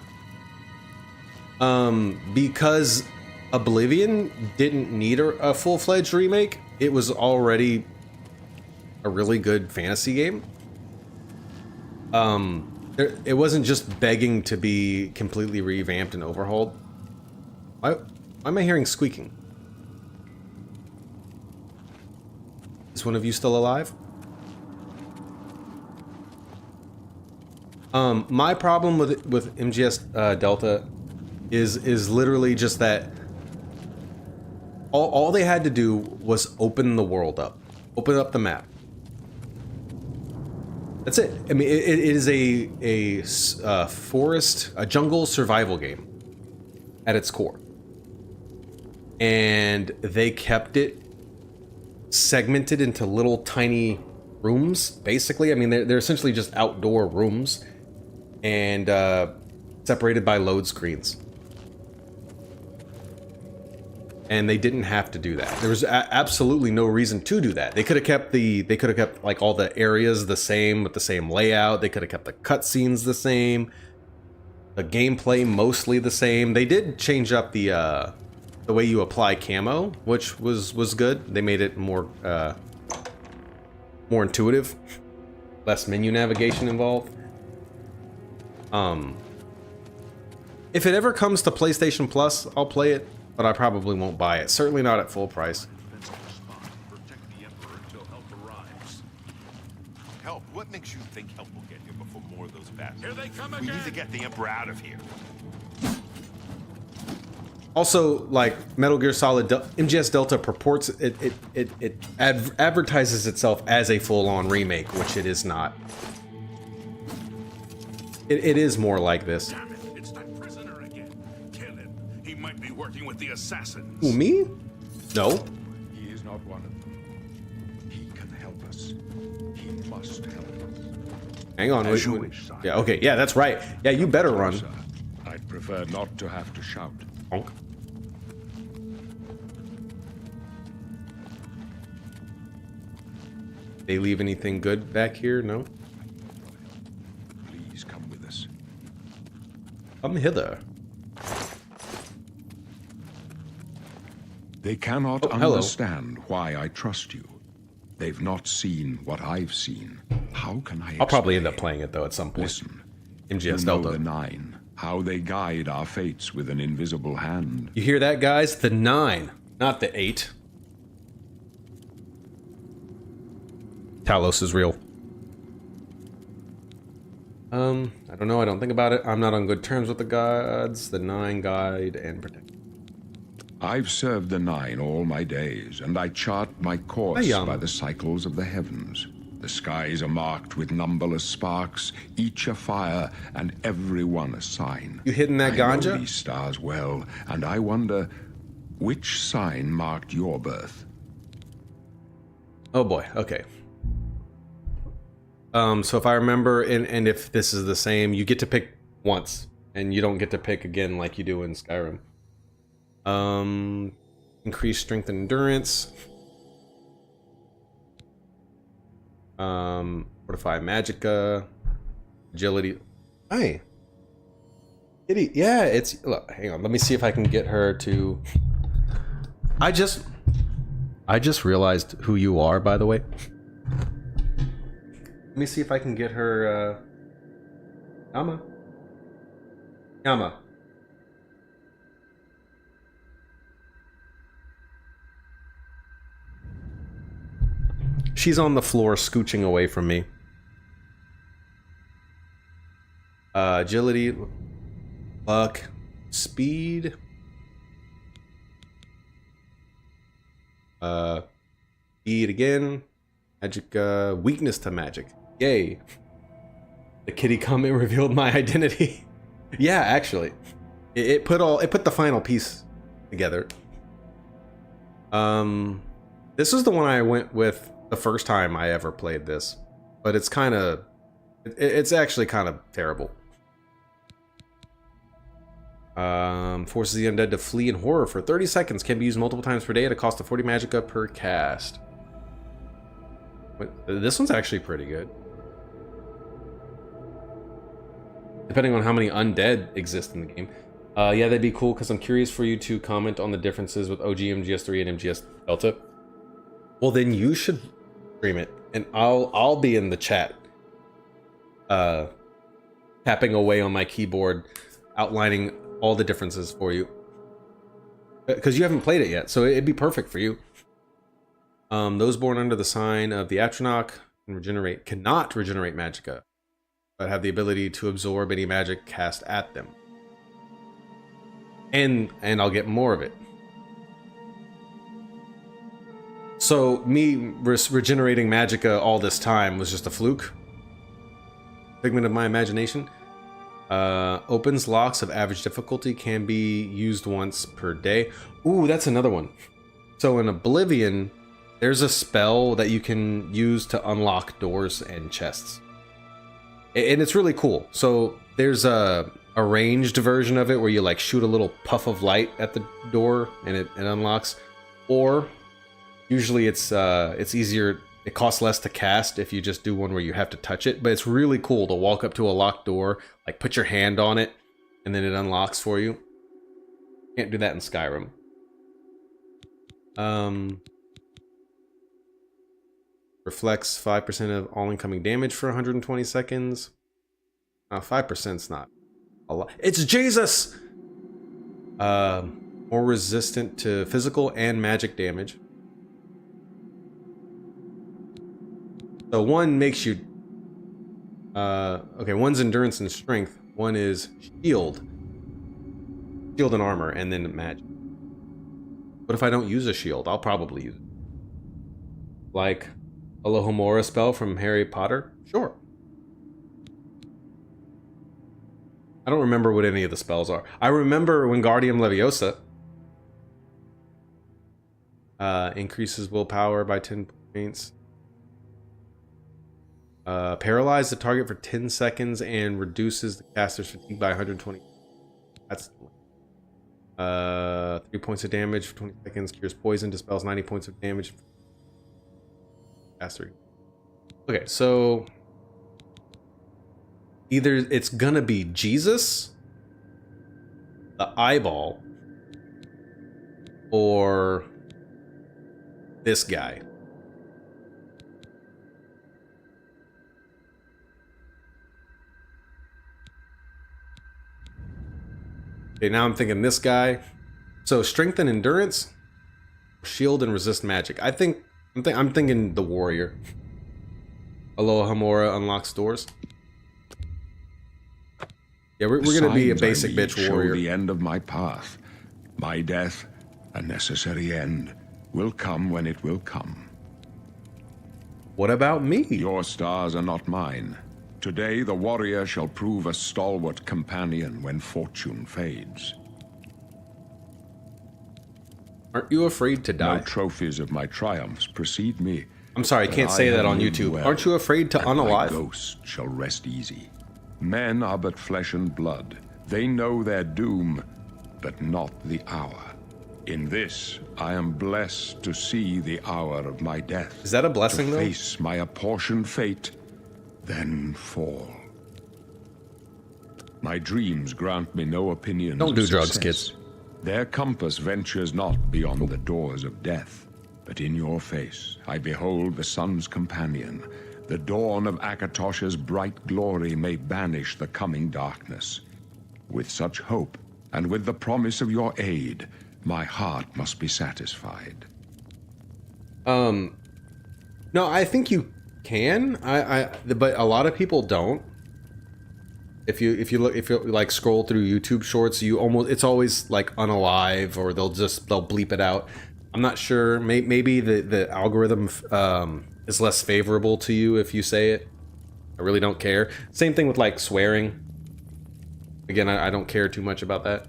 Because Oblivion didn't need a full-fledged remake. It was already a really good fantasy game. It wasn't just begging to be completely revamped and overhauled. Why am I hearing squeaking? Is one of you still alive? My problem with MGS Delta is literally just that all they had to do was open the world up, open up the map. That's it. I mean, it is a forest, a jungle survival game at its core, and they kept it segmented into little tiny rooms. Basically, I mean, they're essentially just outdoor rooms, and separated by load screens. And they didn't have to do that. There was absolutely no reason to do that. They could have kept like all the areas the same with the same layout. They could have kept the cutscenes the same, the gameplay mostly the same. They did change up the way you apply camo, which was good. They made it more intuitive, less menu navigation involved. If it ever comes to PlayStation Plus, I'll play it. But I probably won't buy it. Certainly not at full price. Help? What makes you think help will get here before more of those bastards? Here they come We again. need to get the Emperor out of here. Also, like Metal Gear Solid MGS Delta purports it advertises itself as a full-on remake, which it is not. It is more like this. Damn it, it's that prisoner again. Kill him. He might be working with the assassins. Who, me? No. He is not one of them. He can help us. He must help us. Hang on. As you wish, sire. Yeah, okay. Yeah, that's right. Yeah, you better run. Sir, I'd prefer not to have to shout. Honk. They leave anything good back here? No? Please come with us. Come hither. They cannot hello. understand why I trust you. They've not seen what I've seen. How can I I'll probably end up explain? playing it though at some point. Listen. MGS You know Delta. the Nine, how they guide our fates with an invisible hand. You hear that, guys? The 9, not the 8. Talos is real. I don't know. I don't think about it. I'm not on good terms with the gods. The 9 guide and protect. I've served the Nine all my days, and I chart my course by the cycles of the heavens. The skies are marked with numberless sparks, each a fire, and every one a sign. You hitting that I know ganja? these stars well, and I wonder which sign marked your birth. Oh boy. Okay. So if I remember, and if this is the same, you get to pick once, and you don't get to pick again like you do in Skyrim. Increase strength and endurance. Fortify magicka. Agility. Hey. Kitty. Yeah, it's... Look, hang on. Let me see if I can get her to... I just realized who you are, by the way. Let me see if I can get her, Yama. She's on the floor scooching away from me. Agility, luck, speed. Speed again. Magic, weakness to magic. Yay. The kitty comment revealed my identity. Yeah, actually. It put the final piece together. This is the one I went with the first time I ever played this, but it's kind of, it's actually kind of terrible. Forces the undead to flee in horror for 30 seconds. Can be used multiple times per day at a cost of 40 magicka per cast. This one's actually pretty good. Depending on how many undead exist in the game. Yeah, that'd be cool, because I'm curious for you to comment on the differences with OG MGS3 and MGS Delta. Well, then you should stream it, and I'll be in the chat, tapping away on my keyboard, outlining all the differences for you, because you haven't played it yet, so it'd be perfect for you. Those born under the sign of the Atronach cannot regenerate magicka, but have the ability to absorb any magic cast at them. And I'll get more of it. So me regenerating magicka all this time was just a fluke. Figment of my imagination. Opens locks of average difficulty, can be used once per day. Ooh, that's another one. So in Oblivion, there's a spell that you can use to unlock doors and chests. And it's really cool. So there's a ranged version of it where you like shoot a little puff of light at the door and it unlocks. Or usually it's easier, it costs less to cast if you just do one where you have to touch it. But it's really cool to walk up to a locked door, like put your hand on it, and then it unlocks for you. Can't do that in Skyrim. Reflects 5% of all incoming damage for 120 seconds. 5%'s not a lot. It's Jesus! More resistant to physical and magic damage. So one makes you... okay, one's endurance and strength. One is shield. shield and armor, and then magic. But if I don't use a shield, I'll probably use it. Like Alohomora spell from Harry Potter? Sure. I don't remember what any of the spells are. I remember Wingardium Leviosa. Increases willpower by 10 points. Paralyze the target for 10 seconds and reduces the caster's fatigue by 120. That's 3 points of damage for 20 seconds. Cures poison. Dispels 90 points of damage. Caster. Okay, so either it's gonna be Jesus, the eyeball, or this guy. Okay, now I'm thinking this guy. So strength and endurance, shield and resist magic. I'm thinking the warrior. Alohomora unlocks doors. Yeah, we're gonna be a basic bitch warrior. Show the end of my path. My death, a necessary end, will come when it will come. What about me? Your stars are not mine. Today the warrior shall prove a stalwart companion when fortune fades. Aren't you afraid to die? No trophies of my triumphs precede me. I'm sorry, I can't say that on YouTube. Well, Aren't you afraid to unalive? My ghost shall rest easy. Men are but flesh and blood. They know their doom, but not the hour. In this, I am blessed to see the hour of my death. Is that a blessing, though? To face my apportioned fate, then fall. My dreams grant me no opinions. Don't do of drugs, success. kids. Their compass ventures not beyond the doors of death. But in your face, I behold the sun's companion. The dawn of Akatosh's bright glory may banish the coming darkness. With such hope, and with the promise of your aid, my heart must be satisfied. No, I think you can. But a lot of people don't. If you like scroll through YouTube shorts, it's always like unalive, or they'll bleep it out. I'm not sure. Maybe the algorithm is less favorable to you if you say it. I really don't care. Same thing with like swearing. Again, I don't care too much about that.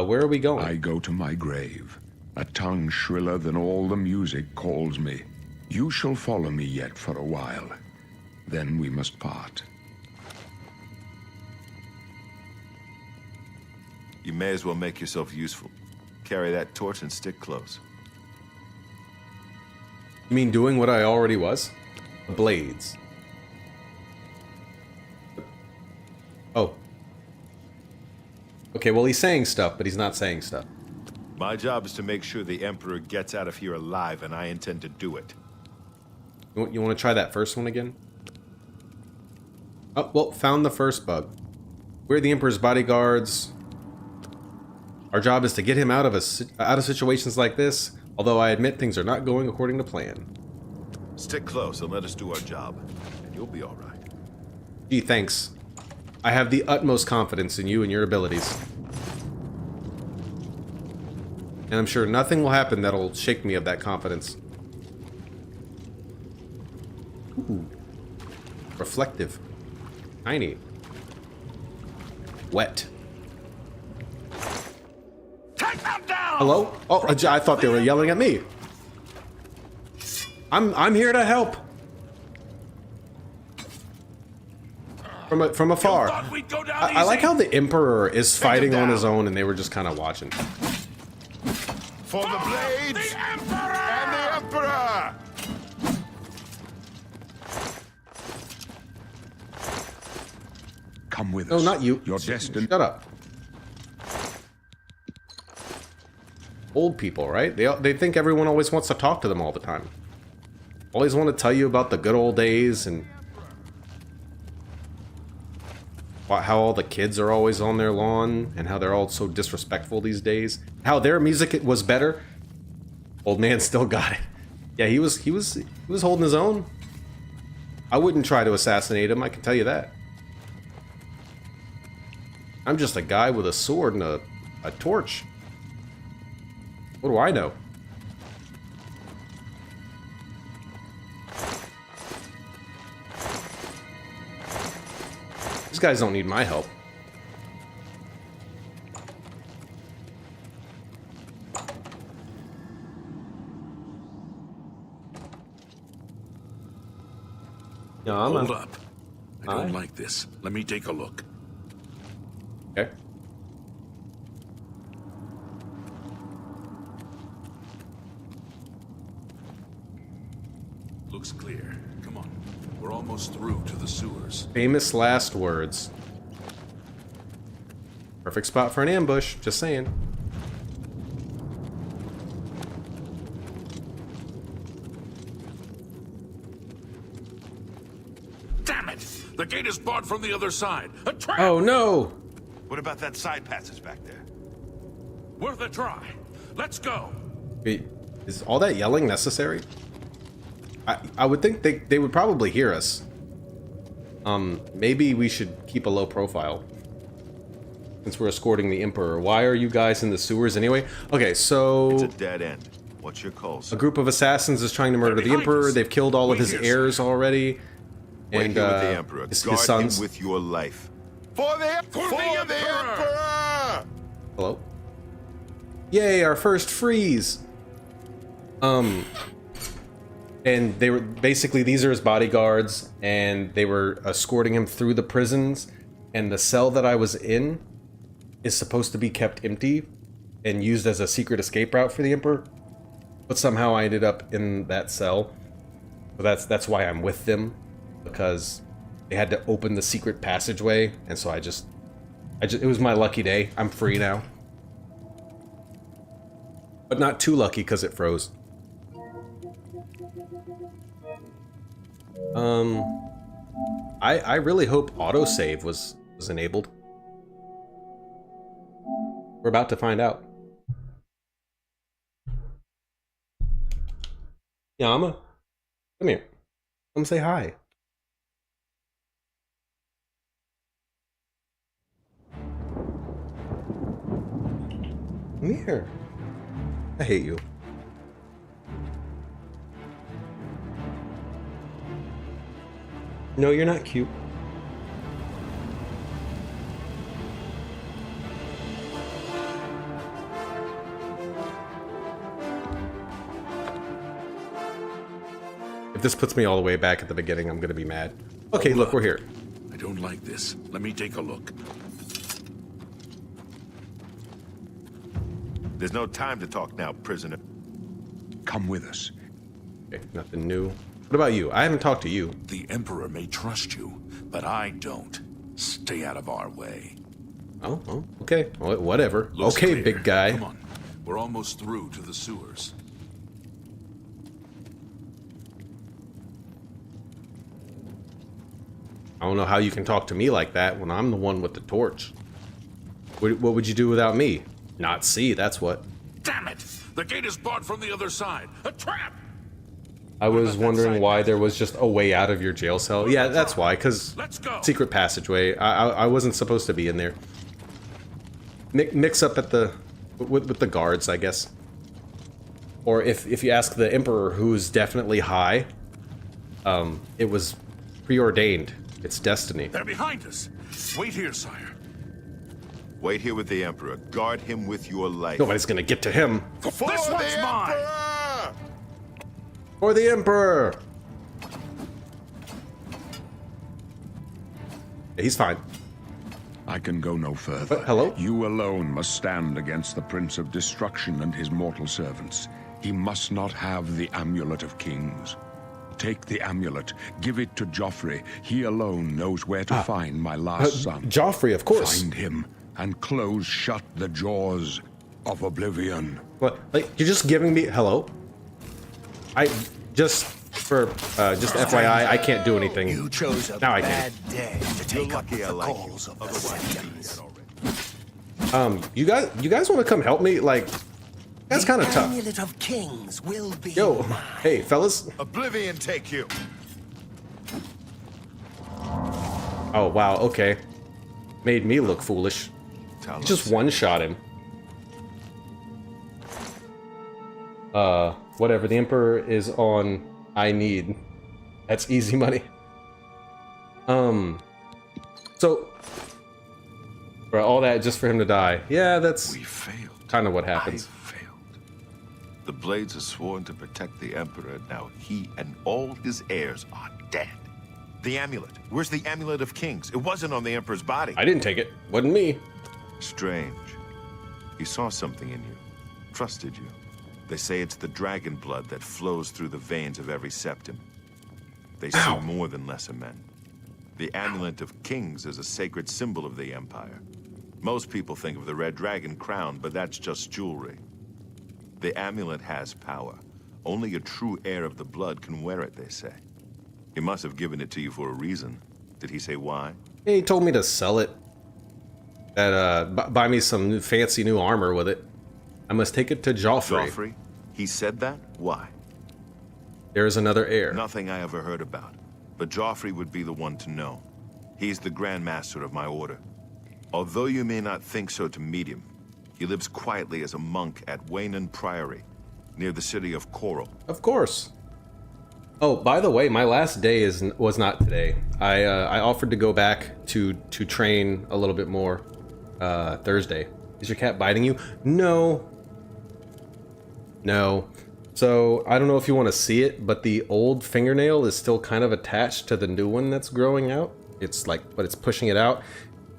Where are we going? I go to my grave. A tongue shriller than all the music calls me. You shall follow me yet for a while. Then we must part. You may as well make yourself useful. Carry that torch and stick close. You mean doing what I already was? Blades. Oh. Okay, well he's saying stuff, but he's not saying stuff. My job is to make sure the Emperor gets out of here alive, and I intend to do it. You want to try that first one again? Oh, well, found the first bug. We're the Emperor's bodyguards. Our job is to get him out of situations like this, although I admit things are not going according to plan. Stick close and let us do our job, and you'll be all right. Gee, thanks. I have the utmost confidence in you and your abilities. And I'm sure nothing will happen that'll shake me of that confidence. Ooh. Reflective. Tiny. Wet. Take them down! Hello? Oh, I thought they were yelling at me. I'm here to help. From afar. Thought we'd go down I like easy? how the Emperor is fighting on down. his own and they were just kind of watching. For the blades The Emperor! and the Emperor! Come with No, us. not you. Your destiny. Shut up. Old people, right? They think everyone always wants to talk to them all the time. Always want to tell you about the good old days and how all the kids are always on their lawn and how they're all so disrespectful these days. How their music was better. Old man still got it. Yeah, he was holding his own. I wouldn't try to assassinate him, I can tell you that. I'm just a guy with a sword and a A torch? What do I know? These guys don't need my help. No, Hold up. I don't like this. Let me take a look. Okay. Looks clear. Come on. We're almost through to the sewers. Famous last words. Perfect spot for an ambush, just saying. Damn it! The gate is barred from the other side. A trap! Oh no! What about that side passage back there? Worth a try. Let's go. Wait, is all that yelling necessary? I would think they would probably hear us. Maybe we should keep a low profile. Since we're escorting the Emperor. Why are you guys in the sewers anyway? Okay, so... It's a dead end. What's your call, sir? A group of assassins is trying to murder the Emperor. They've killed all of his heirs already. Wait And here with the Emperor. his Guard sons. him with your life. For the Emperor! Hello? Yay, our first freeze! And they were basically, these are his bodyguards, and they were escorting him through the prisons, and the cell that I was in is supposed to be kept empty and used as a secret escape route for the Emperor, but somehow I ended up in that cell. So that's why I'm with them, because they had to open the secret passageway, and so I just it was my lucky day. I'm free now. But not too lucky because it froze. I really hope autosave was enabled. We're about to find out. Yama, come here. Come say hi. Come here. I hate you. No, you're not cute. If this puts me all the way back at the beginning, I'm gonna be mad. Okay, look, we're here. I don't like this. Let me take a look. There's no time to talk now, prisoner. Come with us. Okay, nothing new. What about you? I haven't talked to you. The Emperor may trust you, but I don't. Stay out of our way. Oh, okay. Whatever. Looks okay, clear. big guy. Come on. We're almost through to the sewers. I don't know how you can talk to me like that when I'm the one with the torch. What would you do without me? Not see, that's what. Damn it! The gate is barred from the other side. A trap! I was wondering why there was just a way out of your jail cell. Yeah, that's why, because secret passageway. I wasn't supposed to be in there. Mix up at the with the guards, I guess. Or if you ask the Emperor, who's definitely high, it was preordained. It's destiny. They're behind us. Wait here, sire. Wait here with the Emperor. Guard him with your life. Nobody's gonna get to him. This one's mine! For the Emperor! Yeah, he's fine. I can go no further. Hello? You alone must stand against the Prince of Destruction and his mortal servants. He must not have the Amulet of Kings. Take the amulet, give it to Joffrey. He alone knows where to find my last son. Joffrey, of course. Find him and close shut the jaws of Oblivion. What? Like, you're just giving me... Hello? Just FYI, I can't do anything. You chose a Now I bad can. day to take up the calls of the Symptoms. You guys want to come help me? Like, that's kind of The tough. Amulet of Kings will be Yo, mine. hey, fellas. Oblivion take you. Oh, wow, okay. Made me look foolish. He just one-shot him. Whatever. The Emperor is on I need. That's easy money. So for all that just for him to die. Yeah, that's We failed. kind of what happens. I failed. The Blades are sworn to protect the Emperor. Now he and all his heirs are dead. The amulet. Where's the amulet of kings? It wasn't on the Emperor's body. I didn't take it. Wasn't me. Strange. He saw something in you. Trusted you. They say it's the dragon blood that flows through the veins of every septim. They see more than lesser men. The amulet of kings is a sacred symbol of the Empire. Most people think of the red dragon crown, but that's just jewelry. The amulet has power. Only a true heir of the blood can wear it, they say. He must have given it to you for a reason. Did he say why? He told me to sell it. That buy me some fancy new armor with it. I must take it to Joffrey. Joffrey? He said that? Why? There is another heir. Nothing I ever heard about. But Joffrey would be the one to know. He's the Grand Master of my order. Although you may not think so to meet him, he lives quietly as a monk at Waynon Priory, near the city of Coral. Of course. Oh, by the way, my last day was not today. I offered to go back to train a little bit more Thursday. Is your cat biting you? No. No. So I don't know if you want to see it, but the old fingernail is still kind of attached to the new one that's growing out. It's like, but it's pushing it out,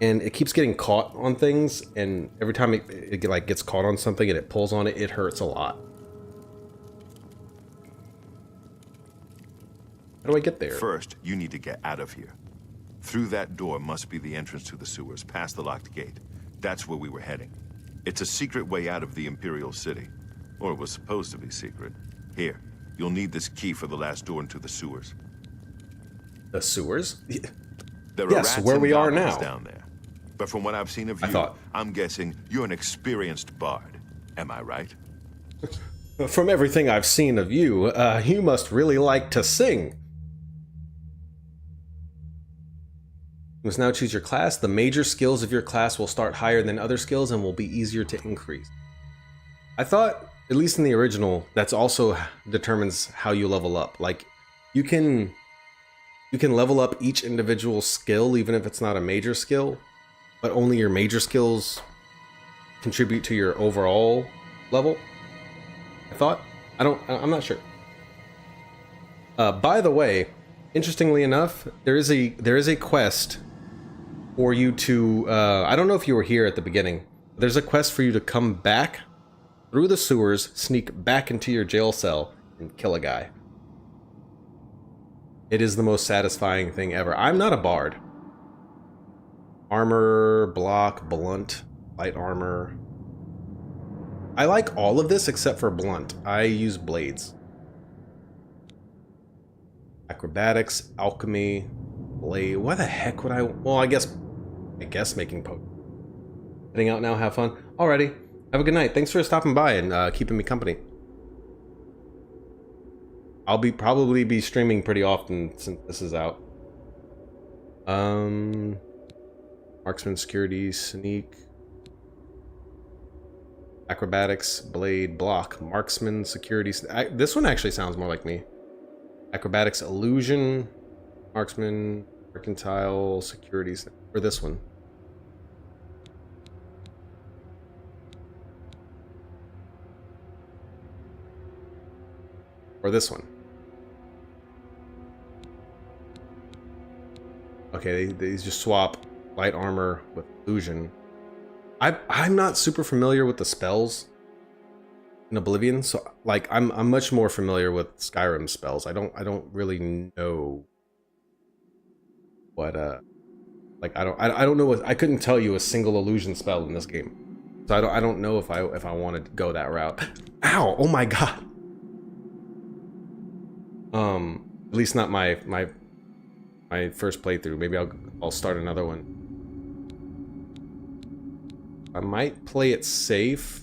and it keeps getting caught on things. And every time it like gets caught on something and it pulls on it, it hurts a lot. How do I get there? First, you need to get out of here. Through that door must be the entrance to the sewers, past the locked gate. That's where we were heading. It's a secret way out of the Imperial City. Or it was supposed to be secret. Here, you'll need this key for the last door into the sewers. The sewers? There are Yes, rats where and we are goblins now. down there. But from what I've seen of you, I'm guessing you're an experienced bard. Am I right? From everything I've seen of you, you must really like to sing. You must now choose your class. The major skills of your class will start higher than other skills and will be easier to increase. I thought, at least in the original, that's also determines how you level up. Like, you can level up each individual skill, even if it's not a major skill, but only your major skills contribute to your overall level. I thought. I'm not sure. By the way, interestingly enough, there is a quest for you to. I don't know if you were here at the beginning. There's a quest for you to come back through the sewers, sneak back into your jail cell, and kill a guy. It is the most satisfying thing ever. I'm not a bard. Armor, block, blunt, light armor. I like all of this except for blunt. I use blades. Acrobatics, alchemy, blade. Why the heck would I? Well, I guess making potions. Heading out now, have fun. Alrighty. Have a good night. Thanks for stopping by and keeping me company. I'll probably be streaming pretty often since this is out. Marksman, security, sneak, acrobatics, blade, block, marksman, security. This one actually sounds more like me. Acrobatics, illusion, marksman, mercantile, security, or this one. Or this one. Okay, they just swap light armor with illusion. I'm not super familiar with the spells in Oblivion, so like I'm much more familiar with Skyrim spells. I don't really know what like I don't know what I couldn't tell you a single illusion spell in this game. So I don't know if I wanted to go that route. Ow! Oh my god. At least not my first playthrough. Maybe I'll start another one. I might play it safe.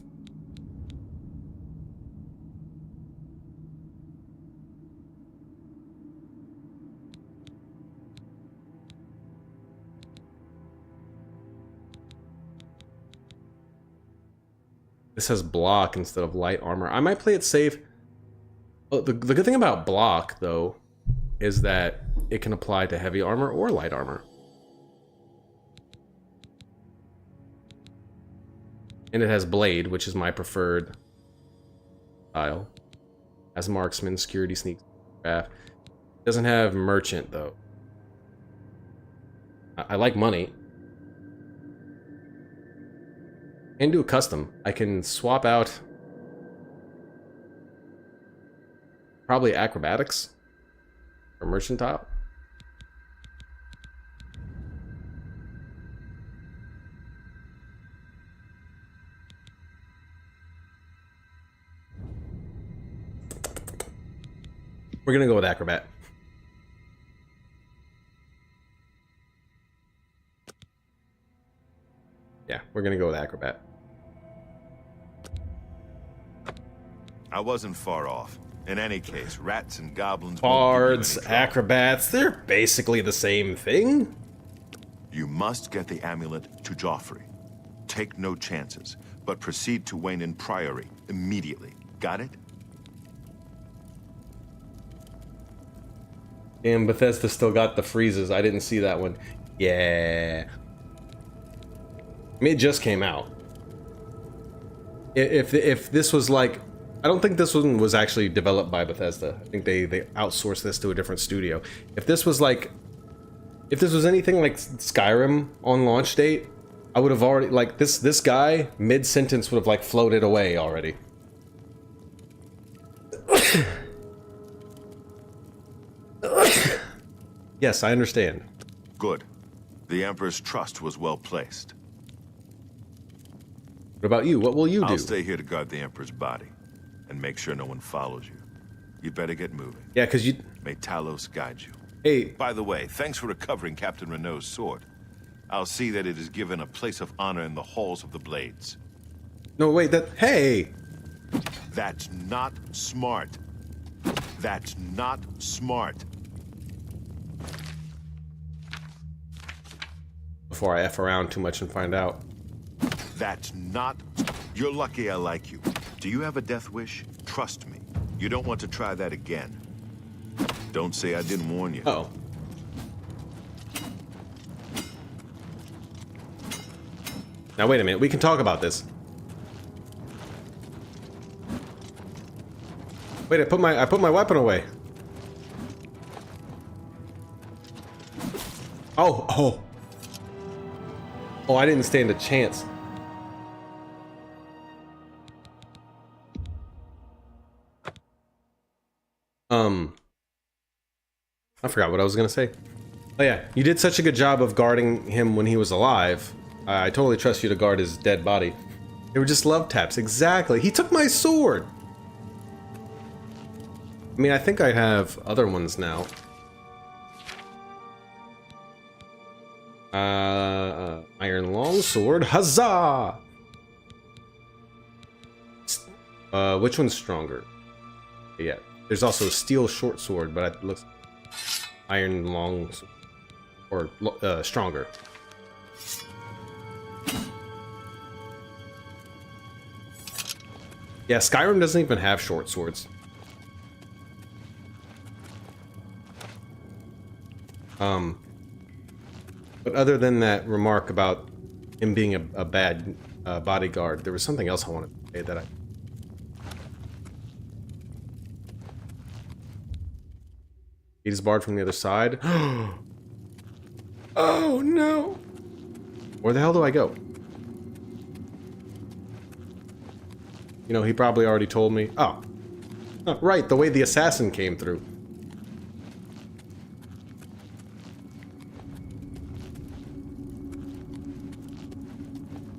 This has block instead of light armor. I might play it safe. Oh, the good thing about block, though, is that it can apply to heavy armor or light armor. And it has blade, which is my preferred style. Has marksman, security, sneak, craft. Doesn't have merchant, though. I like money. And do a custom. I can swap out probably acrobatics or merchant top. We're gonna go with acrobat. Yeah, we're gonna go with acrobat. I wasn't far off. In any case, rats and goblins Bards, won't give you any trouble. acrobats, they're basically the same thing. You must get the amulet to Joffrey. Take no chances, but proceed to Wayne Priory immediately. Got it? Damn, Bethesda still got the freezes. I didn't see that one. Yeah. I mean, it just came out. If this was like... I don't think this one was actually developed by Bethesda. I think they outsourced this to a different studio. If this was like... If this was anything like Skyrim on launch date, I would have already... Like, this guy, mid-sentence, would have, like, floated away already. Yes, I understand. Good. The Emperor's trust was well placed. What about you? What will you do? I'll stay here to guard the Emperor's body and make sure no one follows you. You better get moving. Yeah, because you... May Talos guide you. Hey, By the way, thanks for recovering Captain Renault's sword. I'll see that it is given a place of honor in the halls of the Blades. no, wait, that... Hey! That's not smart. That's not smart. Before I F around too much and find out. That's not... You're lucky I like you. Do you have a death wish? Trust me. You don't want to try that again. Don't say I didn't warn you. Uh-oh. Now, wait a minute. We can talk about this. Wait, I put my weapon away. Oh. Oh, I didn't stand a chance. I forgot what I was gonna say. Oh yeah, you did such a good job of guarding him when he was alive. I totally trust you to guard his dead body. They were just love taps, exactly. He took my sword! I mean, I think I have other ones now. Iron longsword, huzzah! Which one's stronger? Yeah, there's also a steel short sword, but it looks iron long or stronger. Yeah, Skyrim doesn't even have short swords. But other than that remark about him being a bad bodyguard, there was something else I wanted to say that I... He's barred from the other side. Oh no! Where the hell do I go? You know, he probably already told me. Oh. Right, the way the assassin came through.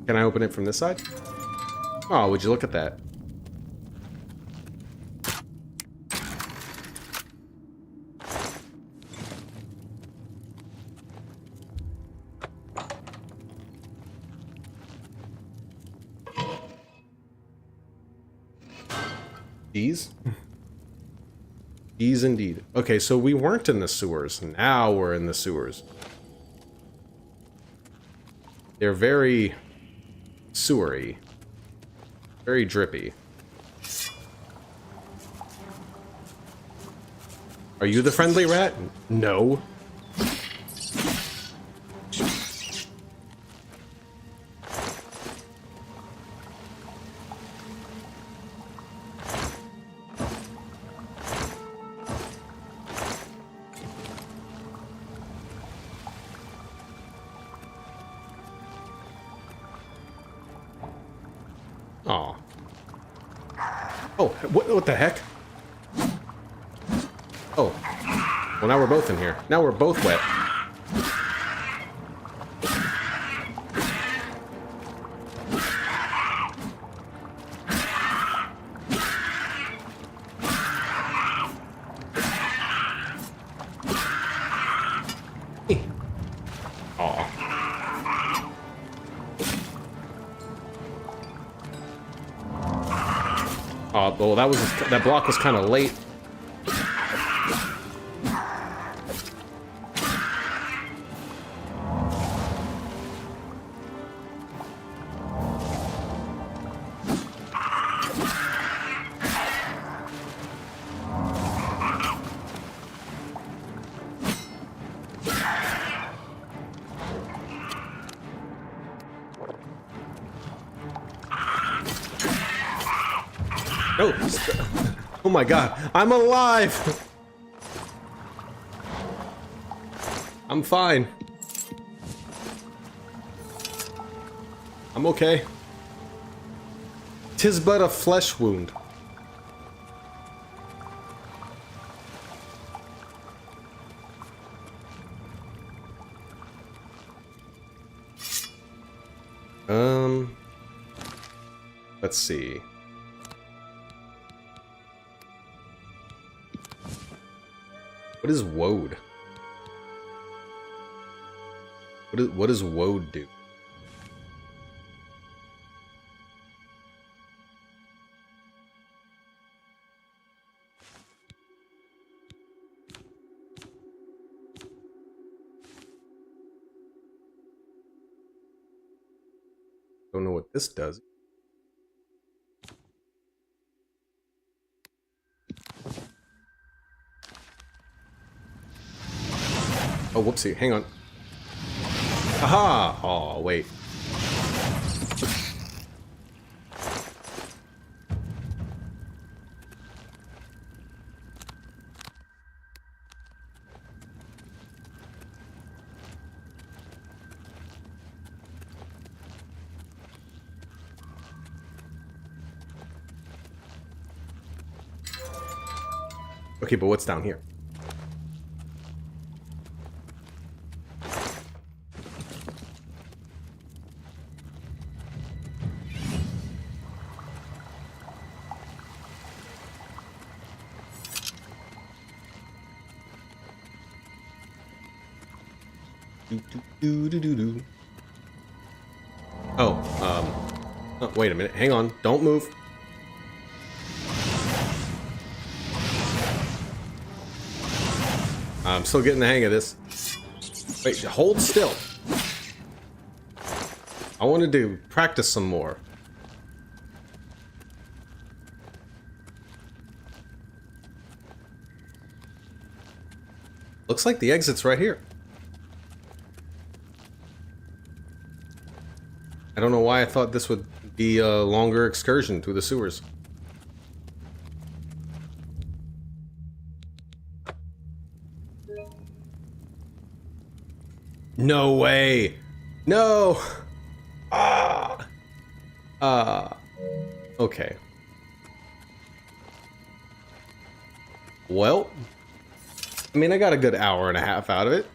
Can I open it from this side? Oh, would you look at that? These? These indeed. Okay, so we weren't in the sewers. Now we're in the sewers. They're very sewery. Very drippy. Are you the friendly rat? No. Aw. Oh, what the heck? Oh. Well, now we're both in here. Now we're both wet. Oh, well, that block was kind of late. No! Oh my god, I'm alive! I'm fine. I'm okay. 'Tis but a flesh wound. Let's see. What is woad? What does woad do? Don't know what this does. Oh, whoopsie. Hang on. Aha! Oh, wait. Okay, but what's down here? Oh, wait a minute. Hang on. Don't move. I'm still getting the hang of this. Wait, hold still. I wanted to practice some more. Looks like the exit's right here. I don't know why I thought this would be a longer excursion through the sewers. No way! No! Okay. Well, I mean, I got a good hour and a half out of it.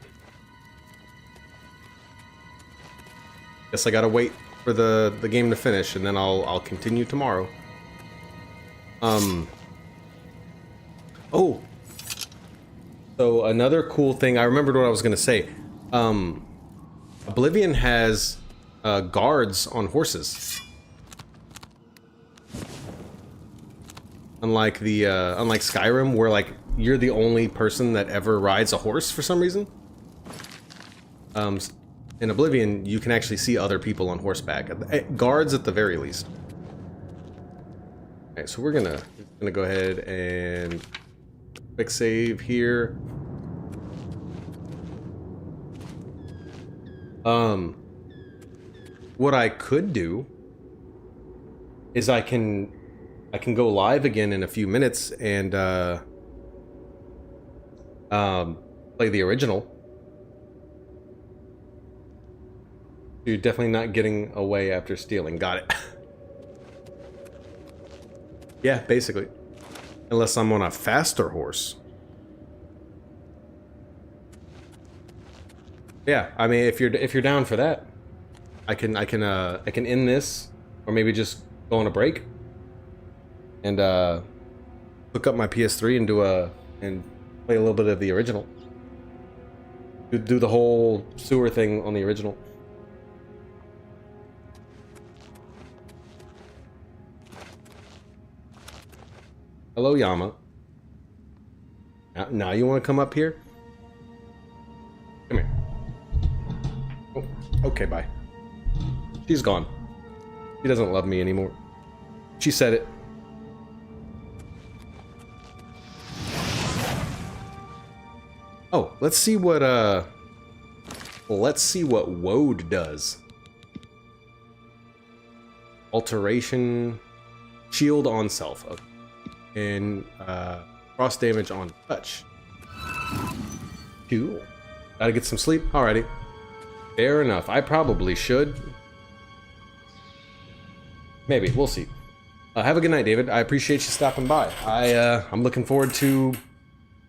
Guess I gotta wait for the game to finish, and then I'll continue tomorrow. Oh. So another cool thing, I remembered what I was gonna say. Oblivion has guards on horses. Unlike Skyrim, where like you're the only person that ever rides a horse for some reason. In Oblivion, you can actually see other people on horseback. Guards at the very least. right, so we're gonna go ahead and quick save here. What I could do is I can go live again in a few minutes and play the original. You're definitely not getting away after stealing. Got it. Yeah, basically. Unless I'm on a faster horse. Yeah, I mean, if you're down for that, I can end this, or maybe just go on a break and hook up my PS3 and play a little bit of the original. Do the whole sewer thing on the original. Hello, Yama. Now you want to come up here? Come here. Oh, okay, bye. She's gone. She doesn't love me anymore. She said it. Oh, let's see what Woad does. Alteration, shield on self, okay. And cross damage on touch. Cool. Gotta get some sleep. Alrighty. Fair enough. I probably should. Maybe. We'll see. Have a good night, David. I appreciate you stopping by. I'm looking forward to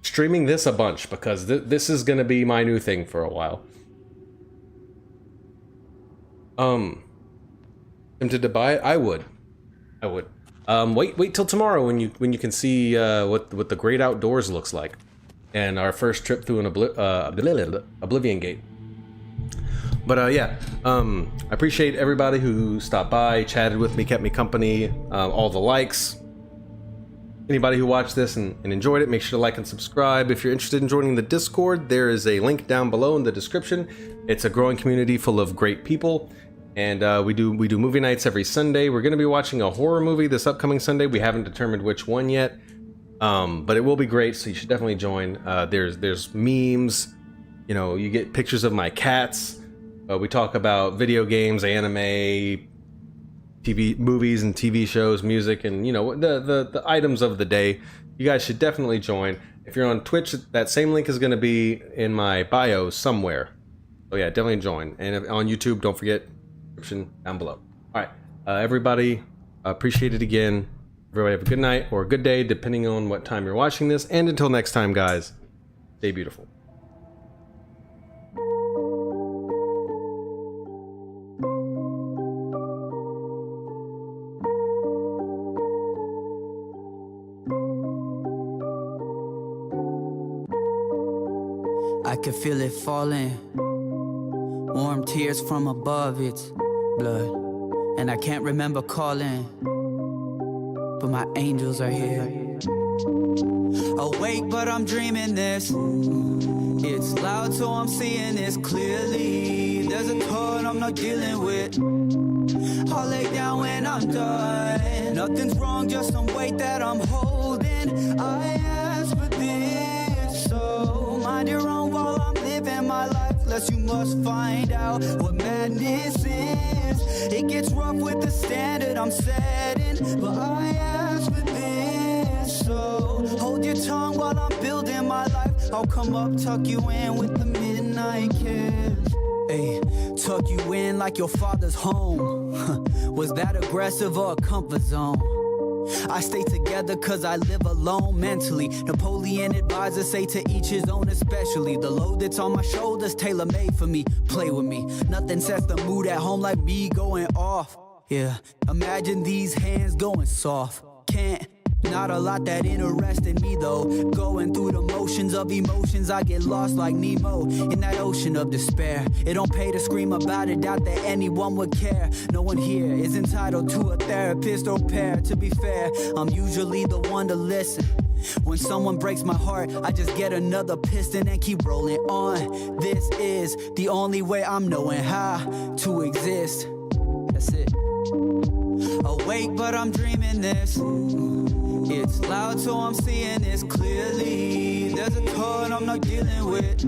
streaming this a bunch because this is gonna be my new thing for a while. Tempted to buy it? I would. Wait till tomorrow when you can see what the great outdoors looks like, and our first trip through an Oblivion Gate. But yeah, I appreciate everybody who stopped by, chatted with me, kept me company, all the likes. Anybody who watched this and enjoyed it, make sure to like and subscribe. If you're interested in joining the Discord, there is a link down below in the description. It's a growing community full of great people. And we do movie nights every Sunday. We're going to be watching a horror movie this upcoming Sunday. We haven't determined which one yet, but it will be great. So you should definitely join. There's memes. You know, you get pictures of my cats. We talk about video games, anime, TV, movies, and TV shows, music, and you know the items of the day. You guys should definitely join. If you're on Twitch, that same link is going to be in my bio somewhere. So yeah, definitely join. And on YouTube, don't forget. Down below. All right, everybody, appreciate it again. Everybody have a good night or a good day, depending on what time you're watching this. And until next time, guys, stay beautiful. I can feel it falling. Warm tears from above, it's blood. And I can't remember calling, but my angels are here. Awake, but I'm dreaming this. It's loud, so I'm seeing this clearly. There's a thought I'm not dealing with. I'll lay down when I'm done. Nothing's wrong, just some weight that I'm holding. I asked for this, so mind your own while I'm living my life. Lest you must find out what madness is. It gets rough with the standard I'm setting, but I asked for this, so hold your tongue while I'm building my life. I'll come up, tuck you in with the midnight kiss. Hey, tuck you in like your father's home. Was that aggressive or a comfort zone? I stay together cause I live alone mentally. Napoleon advisors say to each his own, especially the load that's on my shoulders, tailor-made for me. Play with me, nothing sets the mood at home like me going off. Yeah, imagine these hands going soft. Can't, not a lot that interested me though. Going through the motions of emotions, I get lost like Nemo in that ocean of despair. It don't pay to scream about it, doubt that anyone would care. No one here is entitled to a therapist or pair. To be fair, I'm usually the one to listen. When someone breaks my heart, I just get another piston and keep rolling on. This is the only way I'm knowing how to exist. That's it. Awake, but I'm dreaming this. It's loud, so I'm seeing this clearly. There's a tone I'm not dealing with.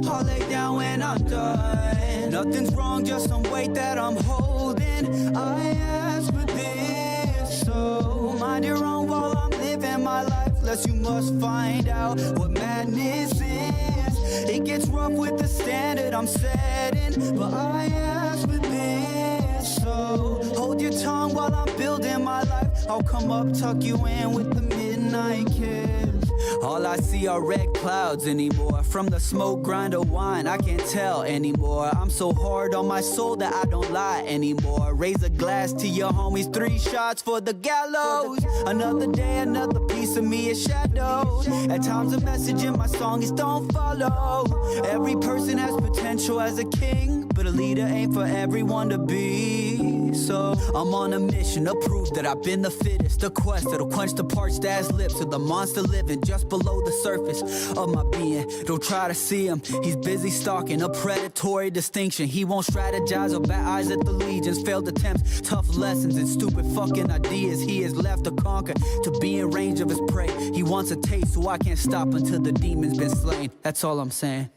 I'll lay down when I'm done. Nothing's wrong, just some weight that I'm holding. I asked for this, so mind your own while I'm living my life. Lest you must find out what madness is. It gets rough with the standard I'm setting, but I asked for this, so hold your tongue while I'm building my life. I'll come up, tuck you in with the midnight kiss. All I see are red clouds anymore. From the smoke, grind of wine, I can't tell anymore. I'm so hard on my soul that I don't lie anymore. Raise a glass to your homies, 3 shots for the gallows. Another day, another piece of me is shadowed. At times a message in my song is don't follow. Every person has potential as a king, but a leader ain't for everyone to be. So I'm on a mission to prove that I've been the fittest. A quest that'll quench the parched ass lips of the monster living just below the surface of my being. Don't try to see him, he's busy stalking a predatory distinction. He won't strategize or bat eyes at the legions. Failed attempts, tough lessons, and stupid fucking ideas. He is left to conquer, to be in range of his prey. He wants a taste, so I can't stop until the demon's been slain. That's all I'm saying.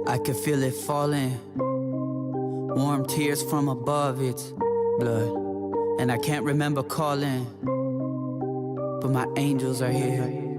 I can feel it falling, warm tears from above, it's blood. And I can't remember calling, but my angels are here.